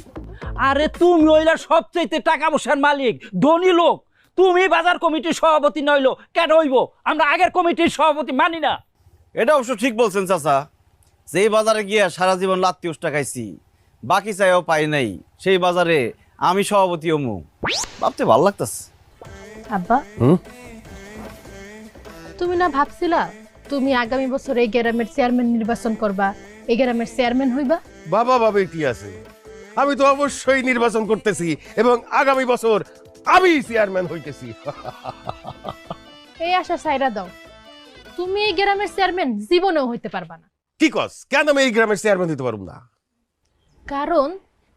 Speaker 10: আরে তুমি হইলা সবচেয়ে টাকা পয়সার মালিক, ধনী লোক, তুমি বাজার কমিটির সভাপতি নইলো কেন হইব? আমরা আগের কমিটির সভাপতি মানি না।
Speaker 5: এটা অবশ্য ঠিক বলছেন চাচা, যেই বাজারে গিয়া সারা জীবন লাত্তি উষ্টা খাইছি, বাকি চাইও পাই নাই, সেই বাজারে আমি সভাপতি হমু, ভাবতে ভালো লাগতেছে।
Speaker 6: আব্বা তুমি না ভাবছিলা তুমি আগামী বছর এই গ্রামের চেয়ারম্যান নির্বাচন করবা, এই গ্রামের চেয়ারম্যান হইবা?
Speaker 7: বাবা বাবা কি আছে, আমি তো অবশ্যই নির্বাচন করতেছি এবং আগামী বছর আমি চেয়ারম্যান হইতেছি।
Speaker 6: এই আশা সাইরা দাও, তুমি এই গ্রামের চেয়ারম্যান জীবনেও হইতে পারবা না।
Speaker 7: কি কস, কেন আমি এই গ্রামের চেয়ারম্যান হতে পারবো না?
Speaker 6: কারণ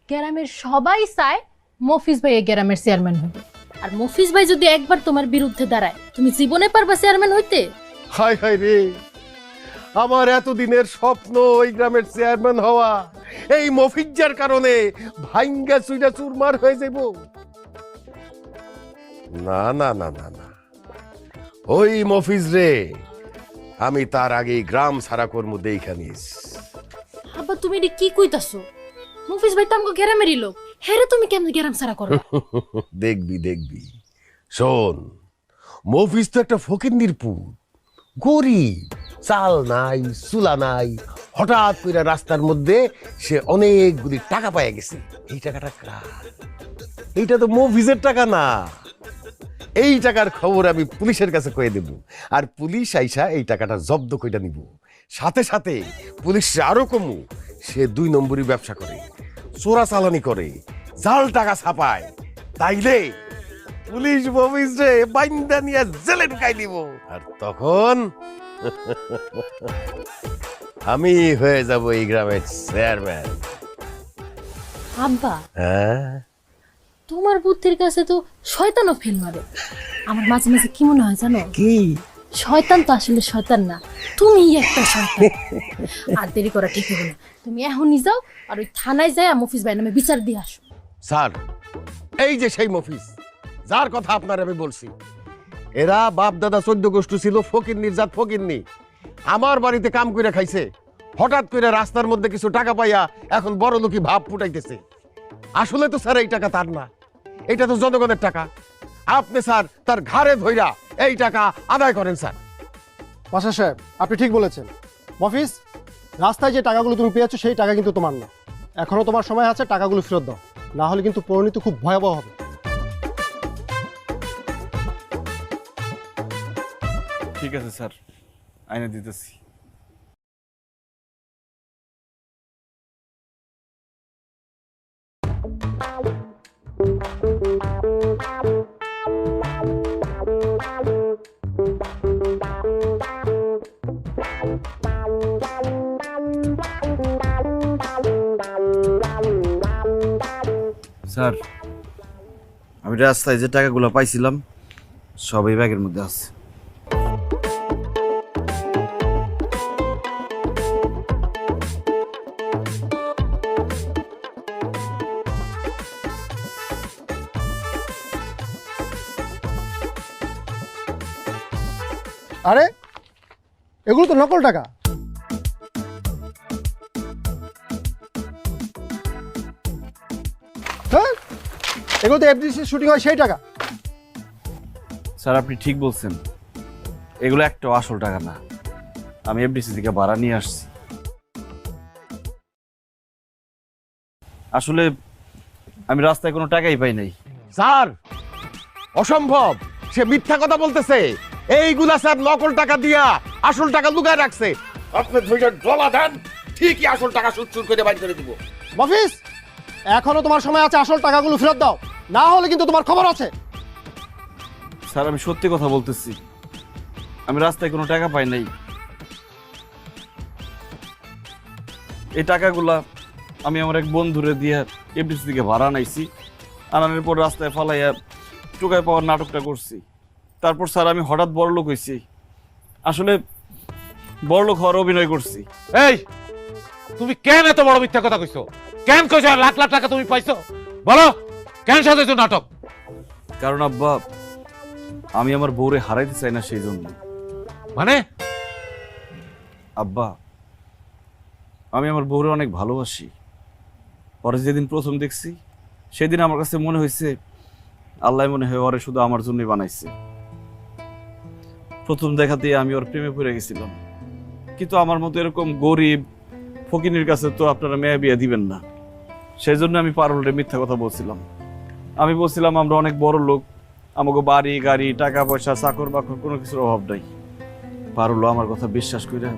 Speaker 6: গ্রামের সবাই চায় মফিজ ভাই এই গ্রামের চেয়ারম্যান হবে, আর মফিজ ভাই যদি একবার তোমার বিরুদ্ধে দাঁড়ায় তুমি জীবনে পারবা চেয়ারম্যান হইতে?
Speaker 7: হায় হায় রে, আমার এতদিনের স্বপ্ন ওই গ্রামের চেয়ারম্যান হওয়া এই মফিজ্জার কারণে ভাঙ্গা চুইরা চুরমার হয়ে যাব। না না না না না, ওই মফিজ রে আমি তার আগে গ্রাম ছাড়া কর্ম দেখা নিস।
Speaker 6: আব্বা তুমি এটা কি কইতাছো? মফিজ ভাই তো আমগো গ্রামেরই লোক, হেরে তুমি কেমনে গ্রাম ছাড়া করবা?
Speaker 7: দেখবি দেখবি, শোন, মফিজ তো একটা ফকিন্নির পুত, গরিব, চাল নাই চুলা নাই, হঠাৎ করে রাস্তার মধ্যে সে অনেকগুলি টাকা পাইয়া গেছে। এই টাকাটা কার? এইটা তো মফিজের টাকা না। এই টাকার খবর আমি পুলিশের কাছে কয়ে দেব, আর পুলিশ আইসা এই টাকাটা জব্দ কইরা নিব। সাথে সাথে পুলিশ আরো কমু, সে 2 নম্বরই ব্যবসা করে, চোরা চালানি করে, জাল টাকা ছাপায়। তাইলে পুলিশ মফিজ রে বাইন্দা নিয়ে জেলে ঢুকাই দিব, আর তখন আমি হয়ে যাব এই গ্রামের চেয়ারম্যান।
Speaker 6: আব্বা
Speaker 7: হ্যাঁ,
Speaker 6: তোমার বুদ্ধির কাছে তো শয়তানও ফেল মারে। আমার মাঝে মাঝে কি মনে হয় জানো?
Speaker 7: কি?
Speaker 6: শয়তান তো আসলে শয়তান না, তুমি একটা শয়তান। আর দেরি করা ঠিক হবে না, তুমি এখনই যাও আর ওই থানায় যায় মফিজ ভাই নামে বিচার দিয়ে আসো।
Speaker 7: স্যার এই যে সেই মফিজ যার কথা আপনার আমি বলছি, এরা বাপ দাদা 14 গোষ্ঠী ছিল ফকির নির্যাত ফকিরনি, আমার বাড়িতে কাম করে খাইছে, হঠাৎ করে রাস্তার মধ্যে কিছু টাকা পাইয়া এখন বড় লোকই ভাব ফুটাইতেছে। আসলে তো স্যার এই টাকা তার না, এটা তো জনগণের টাকা। আপনি স্যার তার ঘাড়ে ধইরা এই টাকা আদায় করেন স্যার।
Speaker 12: মাস্টার সাহেব আপনি ঠিক বলেছেন। মফিজ, রাস্তায় যে টাকাগুলো তুমি পেয়েছো সেই টাকা কিন্তু তোমার না, এখনো তোমার সময় আছে, টাকাগুলো ফেরত দাও, না হলে কিন্তু পরিণতি খুব ভয়াবহ হবে।
Speaker 5: ঠিক আছে স্যার, আইনে দিতেছি। স্যার, আমি রাস্তায় যে টাকাগুলো পাইছিলাম সব এই ব্যাগের মধ্যে আছে।
Speaker 12: আরে এগুলো তো নকল টাকা। হ্যাঁ, এগুলো তো এফডিসি শুটিং হয় সেই টাকা।
Speaker 5: স্যার আপনি ঠিক বলছেন, এগুলো একটা আসল টাকা না, আমি এফডিসি থেকে ভাড়া নিয়ে আসছি। আসলে আমি রাস্তায় কোনো টাকাই পাই নাই।
Speaker 7: স্যার অসম্ভব, সে মিথ্যা কথা বলতেছে। এইগুলা স্যার নকল টাকা দিয়া আসল টাকা লুকায় রাখছে। আপনি ধৈর্য ডলা দেন, ঠিকই আসল টাকা সুচ্চুর করে বাইর করে দিব।
Speaker 12: মফিজ, এখনো তোমার সময় আছে, আসল টাকাগুলো ফেরত দাও, না হলে কিন্তু তোমার খবর আছে।
Speaker 5: স্যার আমি সত্যি কথা বলতেছি, আমি রাস্তায় কোনো টাকা পাই নাই। এই টাকাগুলা আমি আমার এক বন্ধুরে দিয়ে এফডিসি থেকে ভাড়া আনাইছি, আনানোর পর রাস্তায় ফালাইয়া টোকায় পাওয়ার নাটকটা করছি। তারপর স্যার আমি হঠাৎ বড়লোক হয়েছি, আসলে বড়লোক হওয়ার অভিনয় করছি।
Speaker 8: এই তুমি কেন এত বড় মিথ্যা কথা কইছো? কেন কইছো লাখ লাখ টাকা তুমি পাইছো? বলো কেন সাজাইছো নাটক?
Speaker 5: কারণ আব্বা, আমি আমার বউরে হারাইতে চাই না, সেই জন্য।
Speaker 8: মানে?
Speaker 5: আব্বা, আমি আমার বউরে অনেক ভালোবাসি। পরে যেদিন প্রথম দেখছি সেদিন আমার কাছে মনে হয়েছে আল্লাহ মনে হয় ওরে শুধু আমার জন্যই বানাইছে। প্রথম দেখাতেই আমি ওর প্রেমে পড়ে গেছিলাম, কিন্তু আমার মতো এরকম গরিব ফকিনের কাছে তো আপনারা মেয়ে বিয়ে দিবেন না। সেই জন্য আমি পারুলরে মিথ্যা কথা বলছিলাম। আমি বলছিলাম আমরা অনেক বড় লোক, আমাকে বাড়ি গাড়ি টাকা পয়সা চাকর বাকর কোনো কিছুর অভাব নাই। পারুল আমার কথা বিশ্বাস করে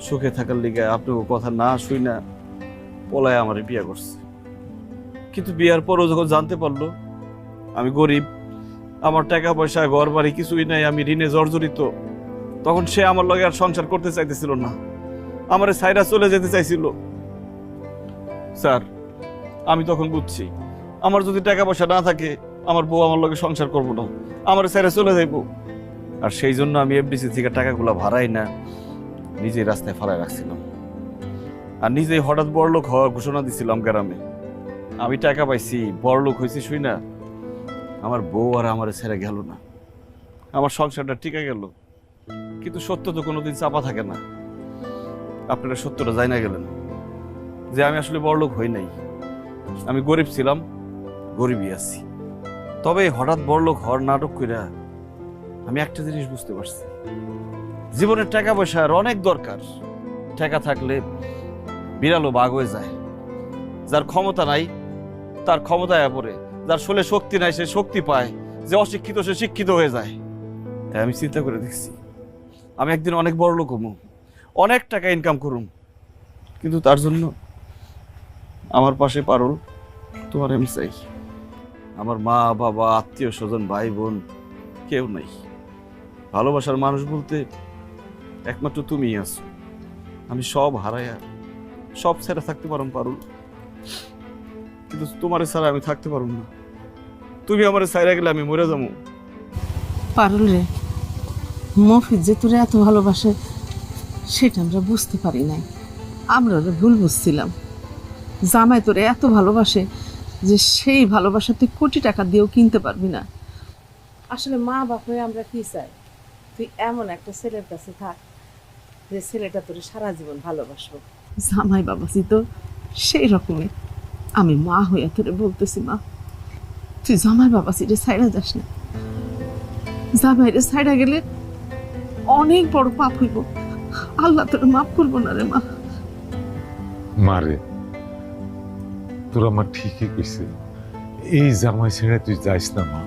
Speaker 5: সুখে থাকার লিগে আপনাকে কথা না শুই না পলায় আমার বিয়ে করছে। কিন্তু বিয়ার পরও যখন জানতে পারলো আমি গরিব, আমার টাকা পয়সা ঘর বাড়ি কিছুই নাই, আমি ঋণে জর্জরিত, তখন সে আমার লগে আর সংসার করতে চাইতেছিল না, আমার সাইরা চলে যেতে চাইছিল। স্যার আমি তখন বুঝছি আমার যদি টাকা পয়সা না থাকে আমার বউ আমার লগে সংসার করবো না, আমার সাইরা চলে যাইব। আর সেই জন্য আমি এফডিসি থেকে টাকাগুলো ভাড়াই না, নিজেই রাস্তায় ফালায় রাখছিলাম। আর নিজেই হঠাৎ বড়লোক হওয়ার ঘোষণা দিছিলাম গ্রামে। আমি টাকা পাইছি, বড়লোক হয়েছি শুই না, আমার বউ আর আমার ছেড়ে গেল না, আমার সংসারটা টিকে গেল। কিন্তু সত্য তো কোনোদিন চাপা থাকে না। আপনারা সত্যটা জানা না গেলেন যে আমি আসলে বড়লোক হই নাই, আমি গরিব ছিলাম, গরিবই আছি। তবে হঠাৎ বড়লোক হওয়ার নাটক কইরা আমি একটা জিনিস বুঝতে পারছি, জীবনের টাকা পয়সার অনেক দরকার। টাকা থাকলে বিড়ালও বাঘ হয়ে যায়। যার ক্ষমতা নাই তার ক্ষমতায় পড়ে, যার শরীরে শক্তি নাই সে শক্তি পায়, যে অশিক্ষিত সে শিক্ষিত হয়ে যায়। তাই আমি চিন্তা করে দেখছি আমি একদিন অনেক বড় লোক হবো, অনেক টাকা ইনকাম করুম, কিন্তু তার জন্য আমার পাশে পারুল তোমার আমি চাই। আমার মা বাবা আত্মীয় স্বজন ভাই বোন কেউ নাই। ভালোবাসার মানুষ বলতে একমাত্র তুমিই আছো। আমি সব হারাইয়া সব ছেড়ে থাকতে পারুম পারুল, কিন্তু তোমার ছাড়া আমি থাকতে পারুম না। তুমি আমার ছাইরা গেলে আমি মরে যাবো।
Speaker 9: পারুল রে, মফিজ যে তোরে এত ভালোবাসে সেটা আমরা বুঝতে পারি নাই, আমরা ওরা ভুল বুঝছিলাম। জামাই তোরে এত ভালোবাসে যে সেই ভালোবাসা তুই কোটি টাকা দিয়েও কিনতে পারবি না। আসলে মা বাপ হয়ে আমরা কি চাই, তুই এমন একটা ছেলের কাছে থাক যে ছেলেটা তোর সারা জীবন ভালোবাসবো। জামাই বাবাজি তো সেই রকমের। আমি মা হইয়া তোরে বলতেছি, মা তুই জামাই বাবাজিরে ছাইড়া যাস না। জামাইরে ছাইড়া গেলে অনেক বড় পাপ হইব, আল্লাহ তোরে মাফ করবো না রে মা।
Speaker 8: মারে তোর আমার ঠিকই কইছে, এই জামাই ছেড়ে তুই যাইস না মা।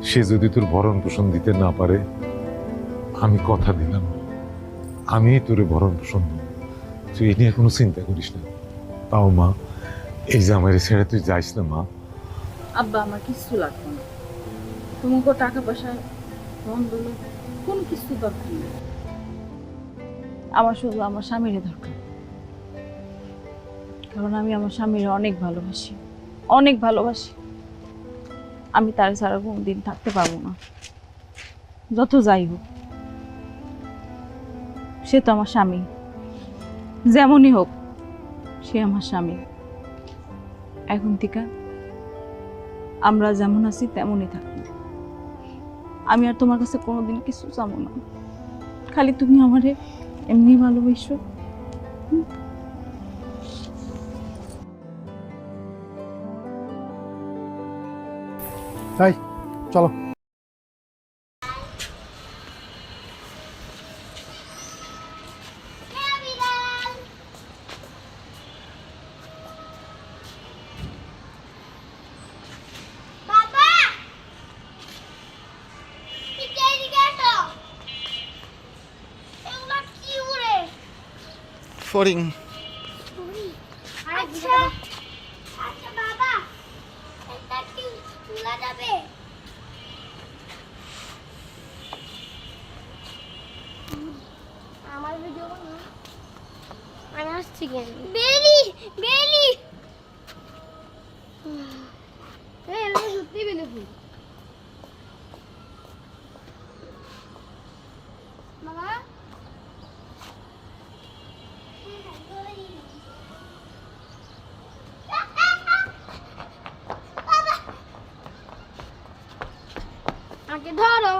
Speaker 8: সে যদি তোর ভরণ পোষণ দিতে না পারে, আমি কথা দিলাম আমি তোরে ভরণ পোষণ দেব, তুই এই নিয়ে কোনো চিন্তা করিস না। তাও মা, এই জামাইরে ছেড়ে তুই যাইস না মা।
Speaker 4: আব্বা আমার কিছু লাগবে না, তোমাকে টাকা পয়সা বন্ধু কোন কিছু দরকার নেই। আমার শুধু আমার স্বামীর দরকার, কারণ আমি আমার স্বামীর অনেক ভালোবাসি, অনেক ভালোবাসি। আমি তার ছাড়া কোনদিন থাকতে পারবো না, যত যাই হোক। সে তো আমার স্বামী, যেমনই হোক সে আমার স্বামী। এখন থেকে আমরা যেমন আছি তেমনই থাকি। আমি আর তোমার কাছে কোনোদিন কিছু চাবো না, খালি তুমি আমারে এমনি ভালোবাসো।
Speaker 12: তাই চলো।
Speaker 3: ফরিং
Speaker 13: আচ্ছা আচ্ছা বাবা, এটা কি তোলা যাবে? আমার ভিডিও না, আমি আসছি কেন? বেলি বেলি, এই আমি সত্যি বেলি ফুল। বাবা আগে ধরো।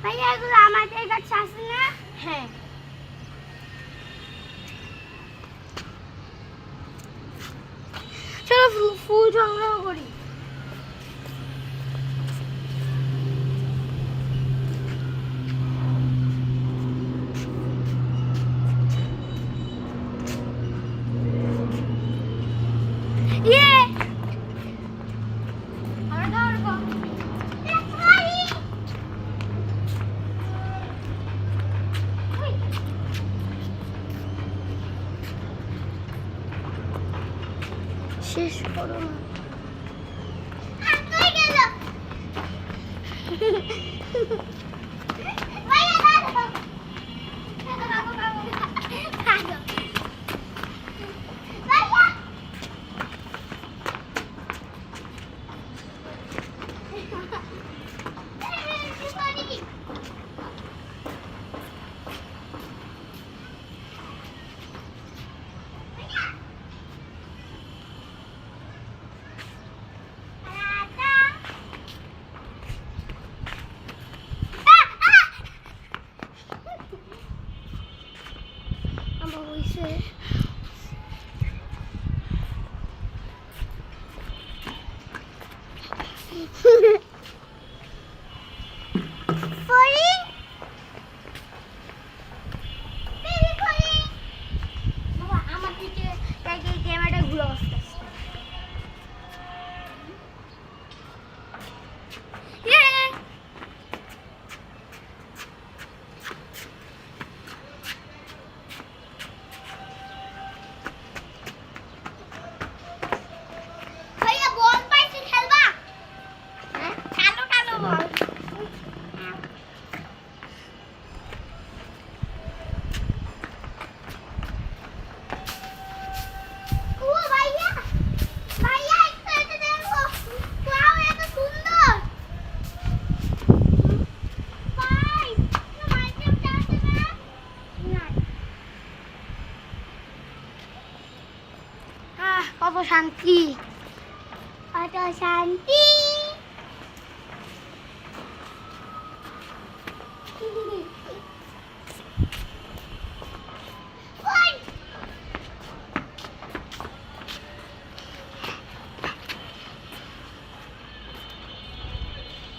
Speaker 13: ভাইয়া এগুলো আমাদের কাছে আছে না? হ্যাঁ। চলো ফুল সংগ্রহ করি। শেষ করো না। শান্তি, কত শান্তি।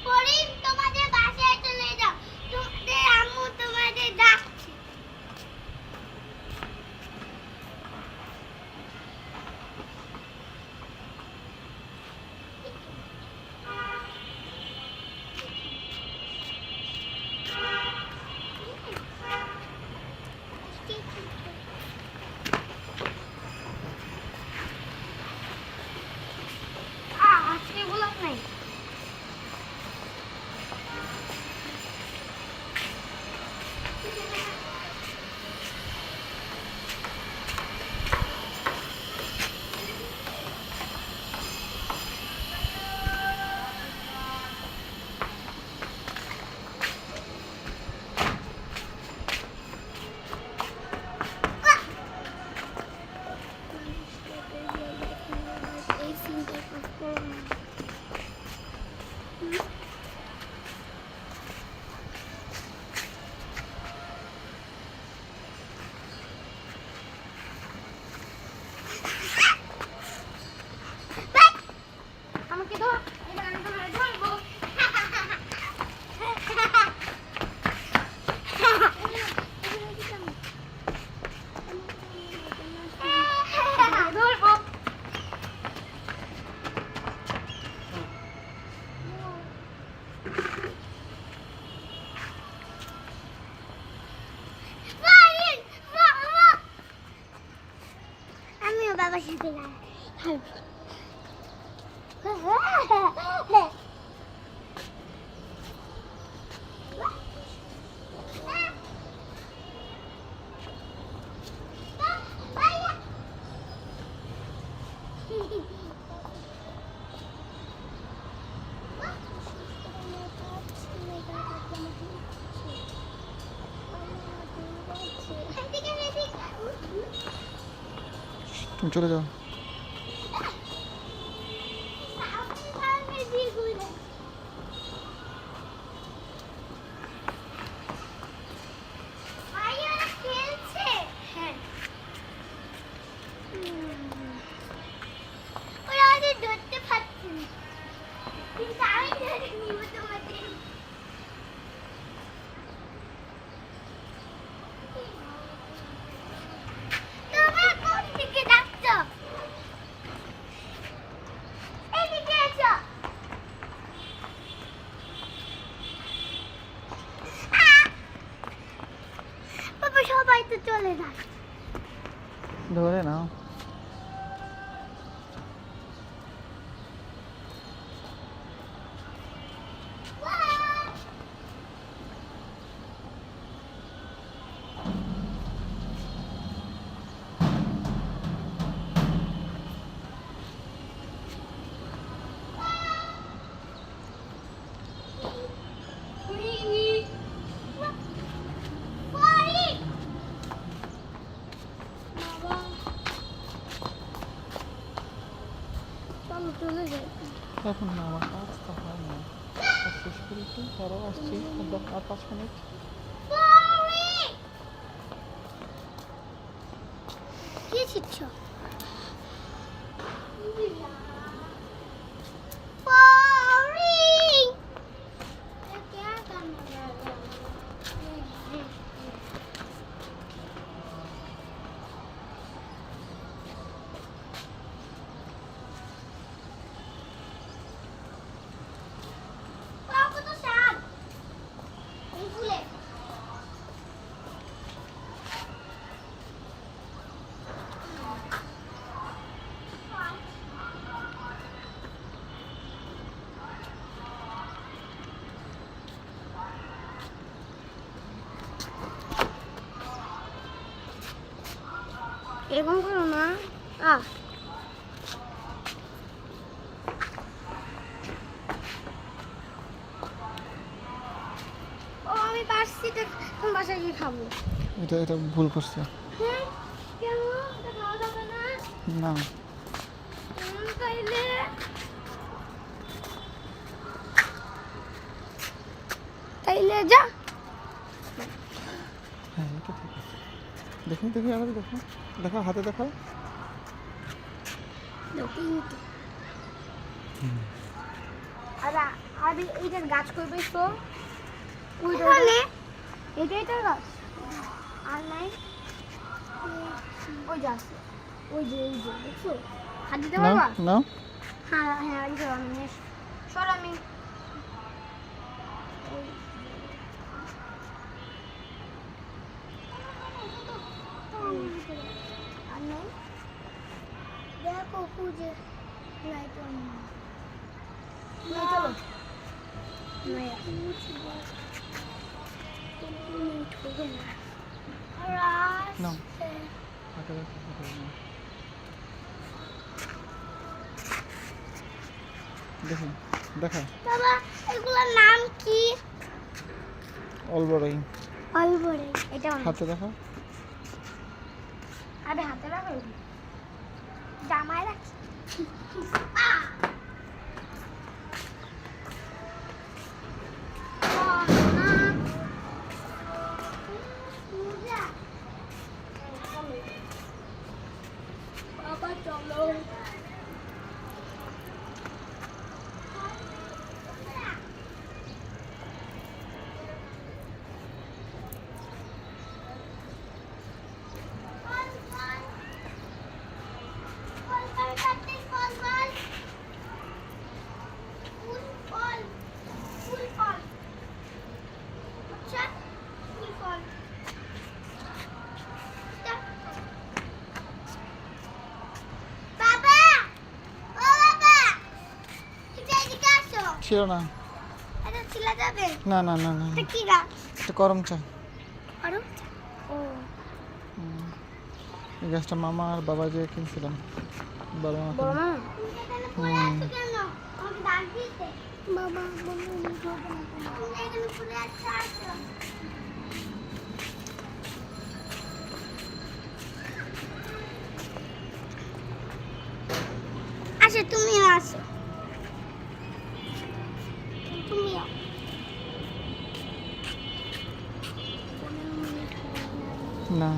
Speaker 13: পরিন, তোমাদের বাসায় চলে যাও, তোমাদের আম্মু তোমাদের ডাকছে। আজকে গোলাপ নাই। আমাকে ধর, এবার আমি তোমার ধরবো। ধরবো। আমিও বাবার সাথে খেলবো।
Speaker 12: তুমি চলে যাও।
Speaker 13: ধরতে পারছি না, কিন্তু আমি ধরে নিব তোমাদের। তোমরা কোন দিকে যাচ্ছ? এদিকে এসো। বাবা, সবাই তো চলে যায়।
Speaker 12: ধরে নাও।
Speaker 13: চলে যাই।
Speaker 12: এখন না, আমার কাজটা হয় না, শেষ করি একটু, তারও আসছি আর 5 মিনিট।
Speaker 13: কি শিখছ? এরকম করো না। ও আমি পারছি, তুমি বাসায় গিয়ে খাবো।
Speaker 12: এটা ভুল করছে।
Speaker 13: কেন? এটা খাওয়া যাবে না।
Speaker 12: না,
Speaker 13: তাইলে তাইলে যা
Speaker 3: দেখি দেখি আমাকে দেখো দেখো হাতে দেখো
Speaker 13: আর আমি এইটার গাছ করবে তো ওইখানে এটার গাছ আর নাই ওই গাছ ওই যে দেখছো হাত দিতে পারবা
Speaker 3: না
Speaker 13: হ্যাঁ হ্যাঁ এই যে আমি সর আমি দেখো খুঁজে নাই তো চলো
Speaker 3: দেখি দেখা
Speaker 13: বাবা এগুলোর নাম কি
Speaker 3: অলবড়াই
Speaker 13: অলবড়াই এটা
Speaker 3: হাতে দেখা
Speaker 13: আরে হাতে রাখো জামায় রাখি বাবা চলো
Speaker 3: ছিল না
Speaker 13: এটা ছিল যাবে
Speaker 3: না না না না
Speaker 13: এটা কি গাছ
Speaker 3: এটা করম চা
Speaker 13: আরো ও
Speaker 3: এই গাছটা মামা আর বাবা যে কিনছিলাম বড় মামা
Speaker 13: বড় মা এখানে পড়ে আছে কেন আমাকে ডাক দিতে বাবা বলুন তুমি এখানে পড়ে আছো আসো তুমিও আসো তুমিও
Speaker 3: না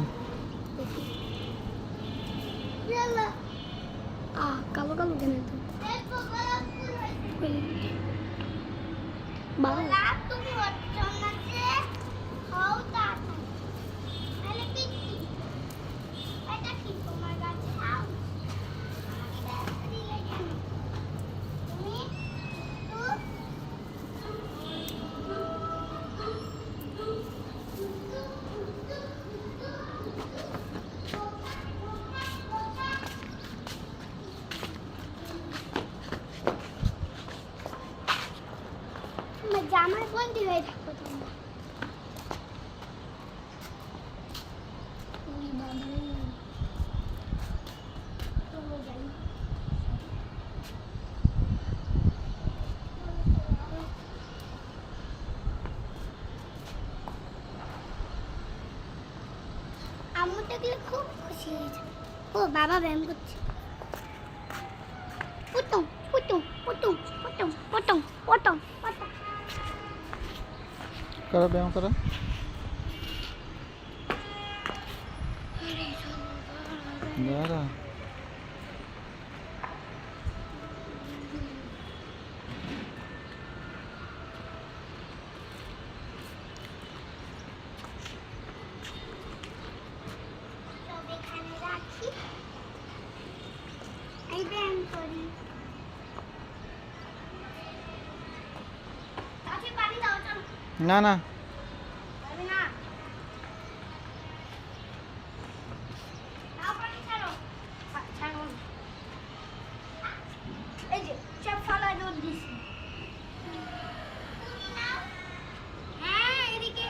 Speaker 13: কালো কালো কেন বাবা তুমি হচ্ছ না যে হও তা তাহলে পিচ্ছি এটা কি তোমার কাছে আও তুমি তো জামার বন্দি হয়ে থাকো তোমরা আম্মু দেখলে খুব খুশি হয়ে যাবে ও বাবা ব্যায়াম করছে পুতুম পুতুম পুতুম পুতুম পুতুম পুতুম পুতুম
Speaker 3: করো ব্যায়াম করো দাঁড়া না না
Speaker 13: এই যে সব ফালা দুধ দিছি হ্যাঁ এদিকে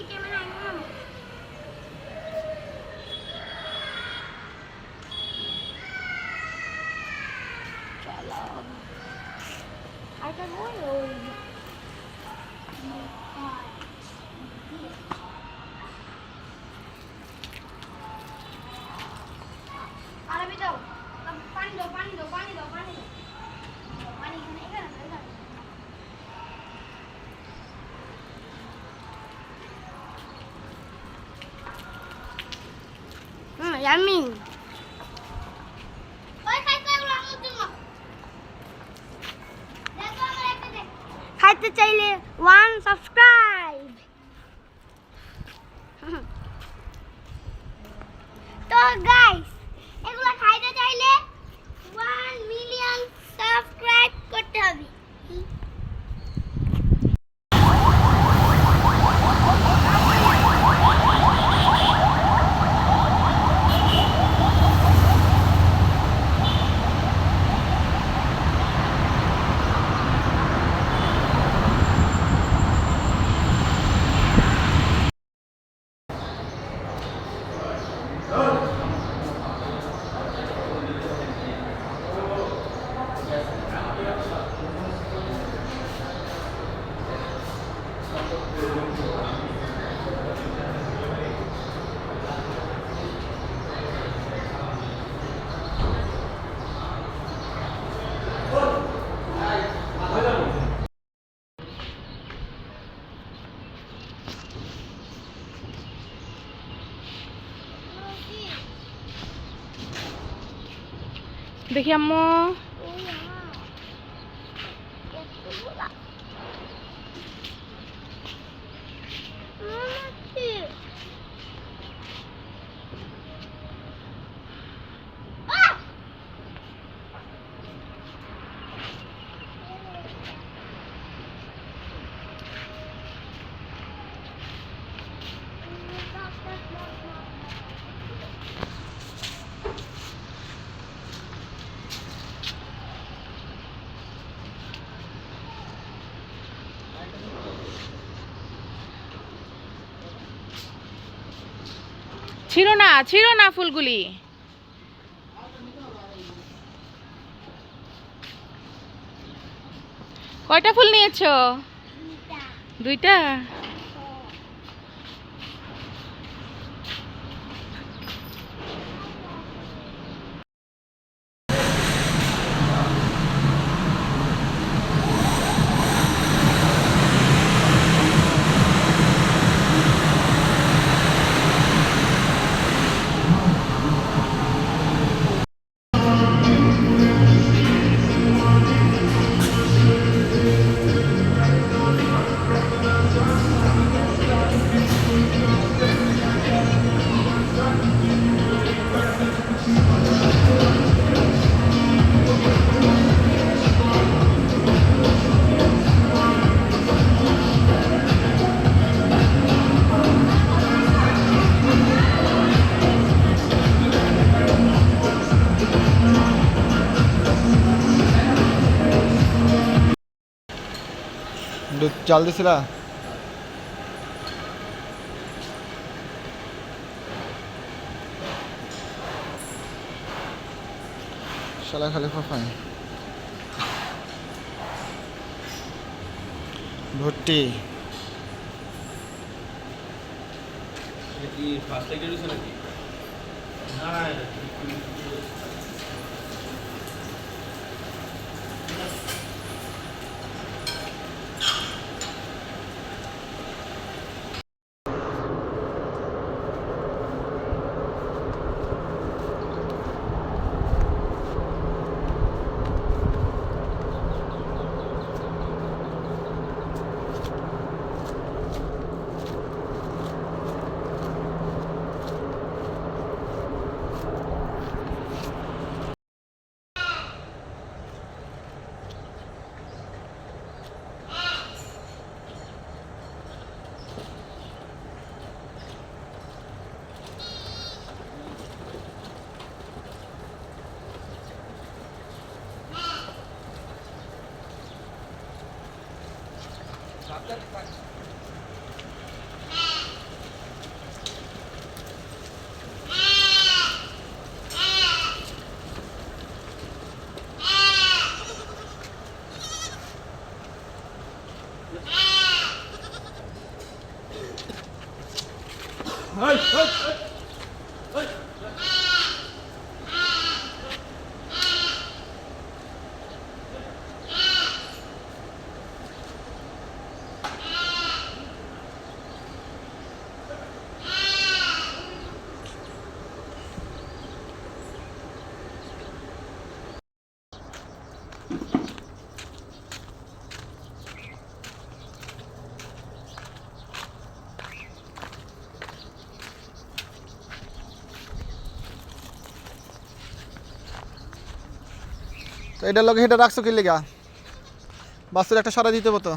Speaker 13: ক্যামেরা আনো চলো আরেকটা বই ওই আরবি দাও পানি দাও ইয়ামি ওই খাইতে এগুলো আমার জন্য দেখো আমার একটা দেখ খাইতে চাইলে 1 সাবস্ক্রাইব তো গাইস এগুলো খাইতে চাইলে 1 মিলিয়ন সাবস্ক্রাইব করতে হবে
Speaker 6: দেখি আম্মু ছিল না ফুলগুলি কয়টা ফুল নিয়েছো দুইটা
Speaker 3: চাল দিছিলা শালা খালি ফাফাই ভর্তি এটার লগে এটা রাখছো কি লেগা? বাসুর একটা সরা দিতে হতো।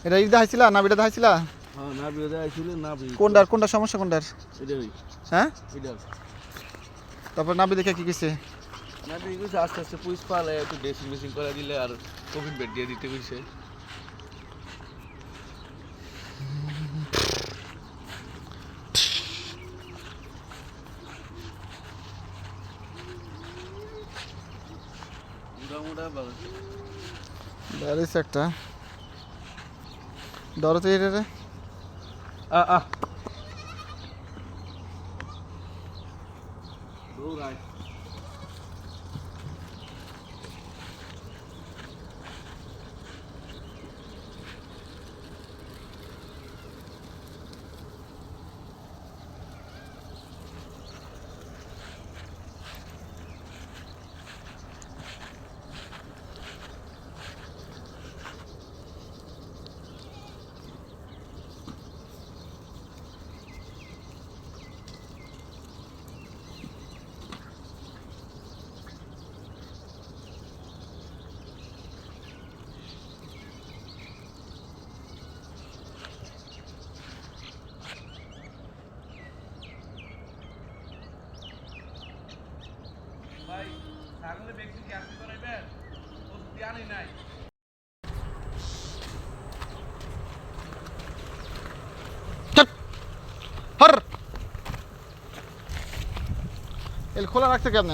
Speaker 3: এটা ইদা হাইছিলা না বিটা হাইছিলা?
Speaker 5: হ্যাঁ না বিরোধী আইছিল না
Speaker 3: কোনটার সমস্যা কোনটার?
Speaker 5: এটাই
Speaker 3: হ্যাঁ
Speaker 5: এটা
Speaker 3: তারপর নাবি দেখে কি কইছে?
Speaker 5: না কইছে আস্তে আস্তে পুলিশ পালে একটু ড্রেসিং মেশিং করে দিলে আর কোভিড বেড দিয়ে দিতে কইছে।
Speaker 3: দাঁড়িস একটা ধরো এটা রে। খোলা রাখতে কেমন?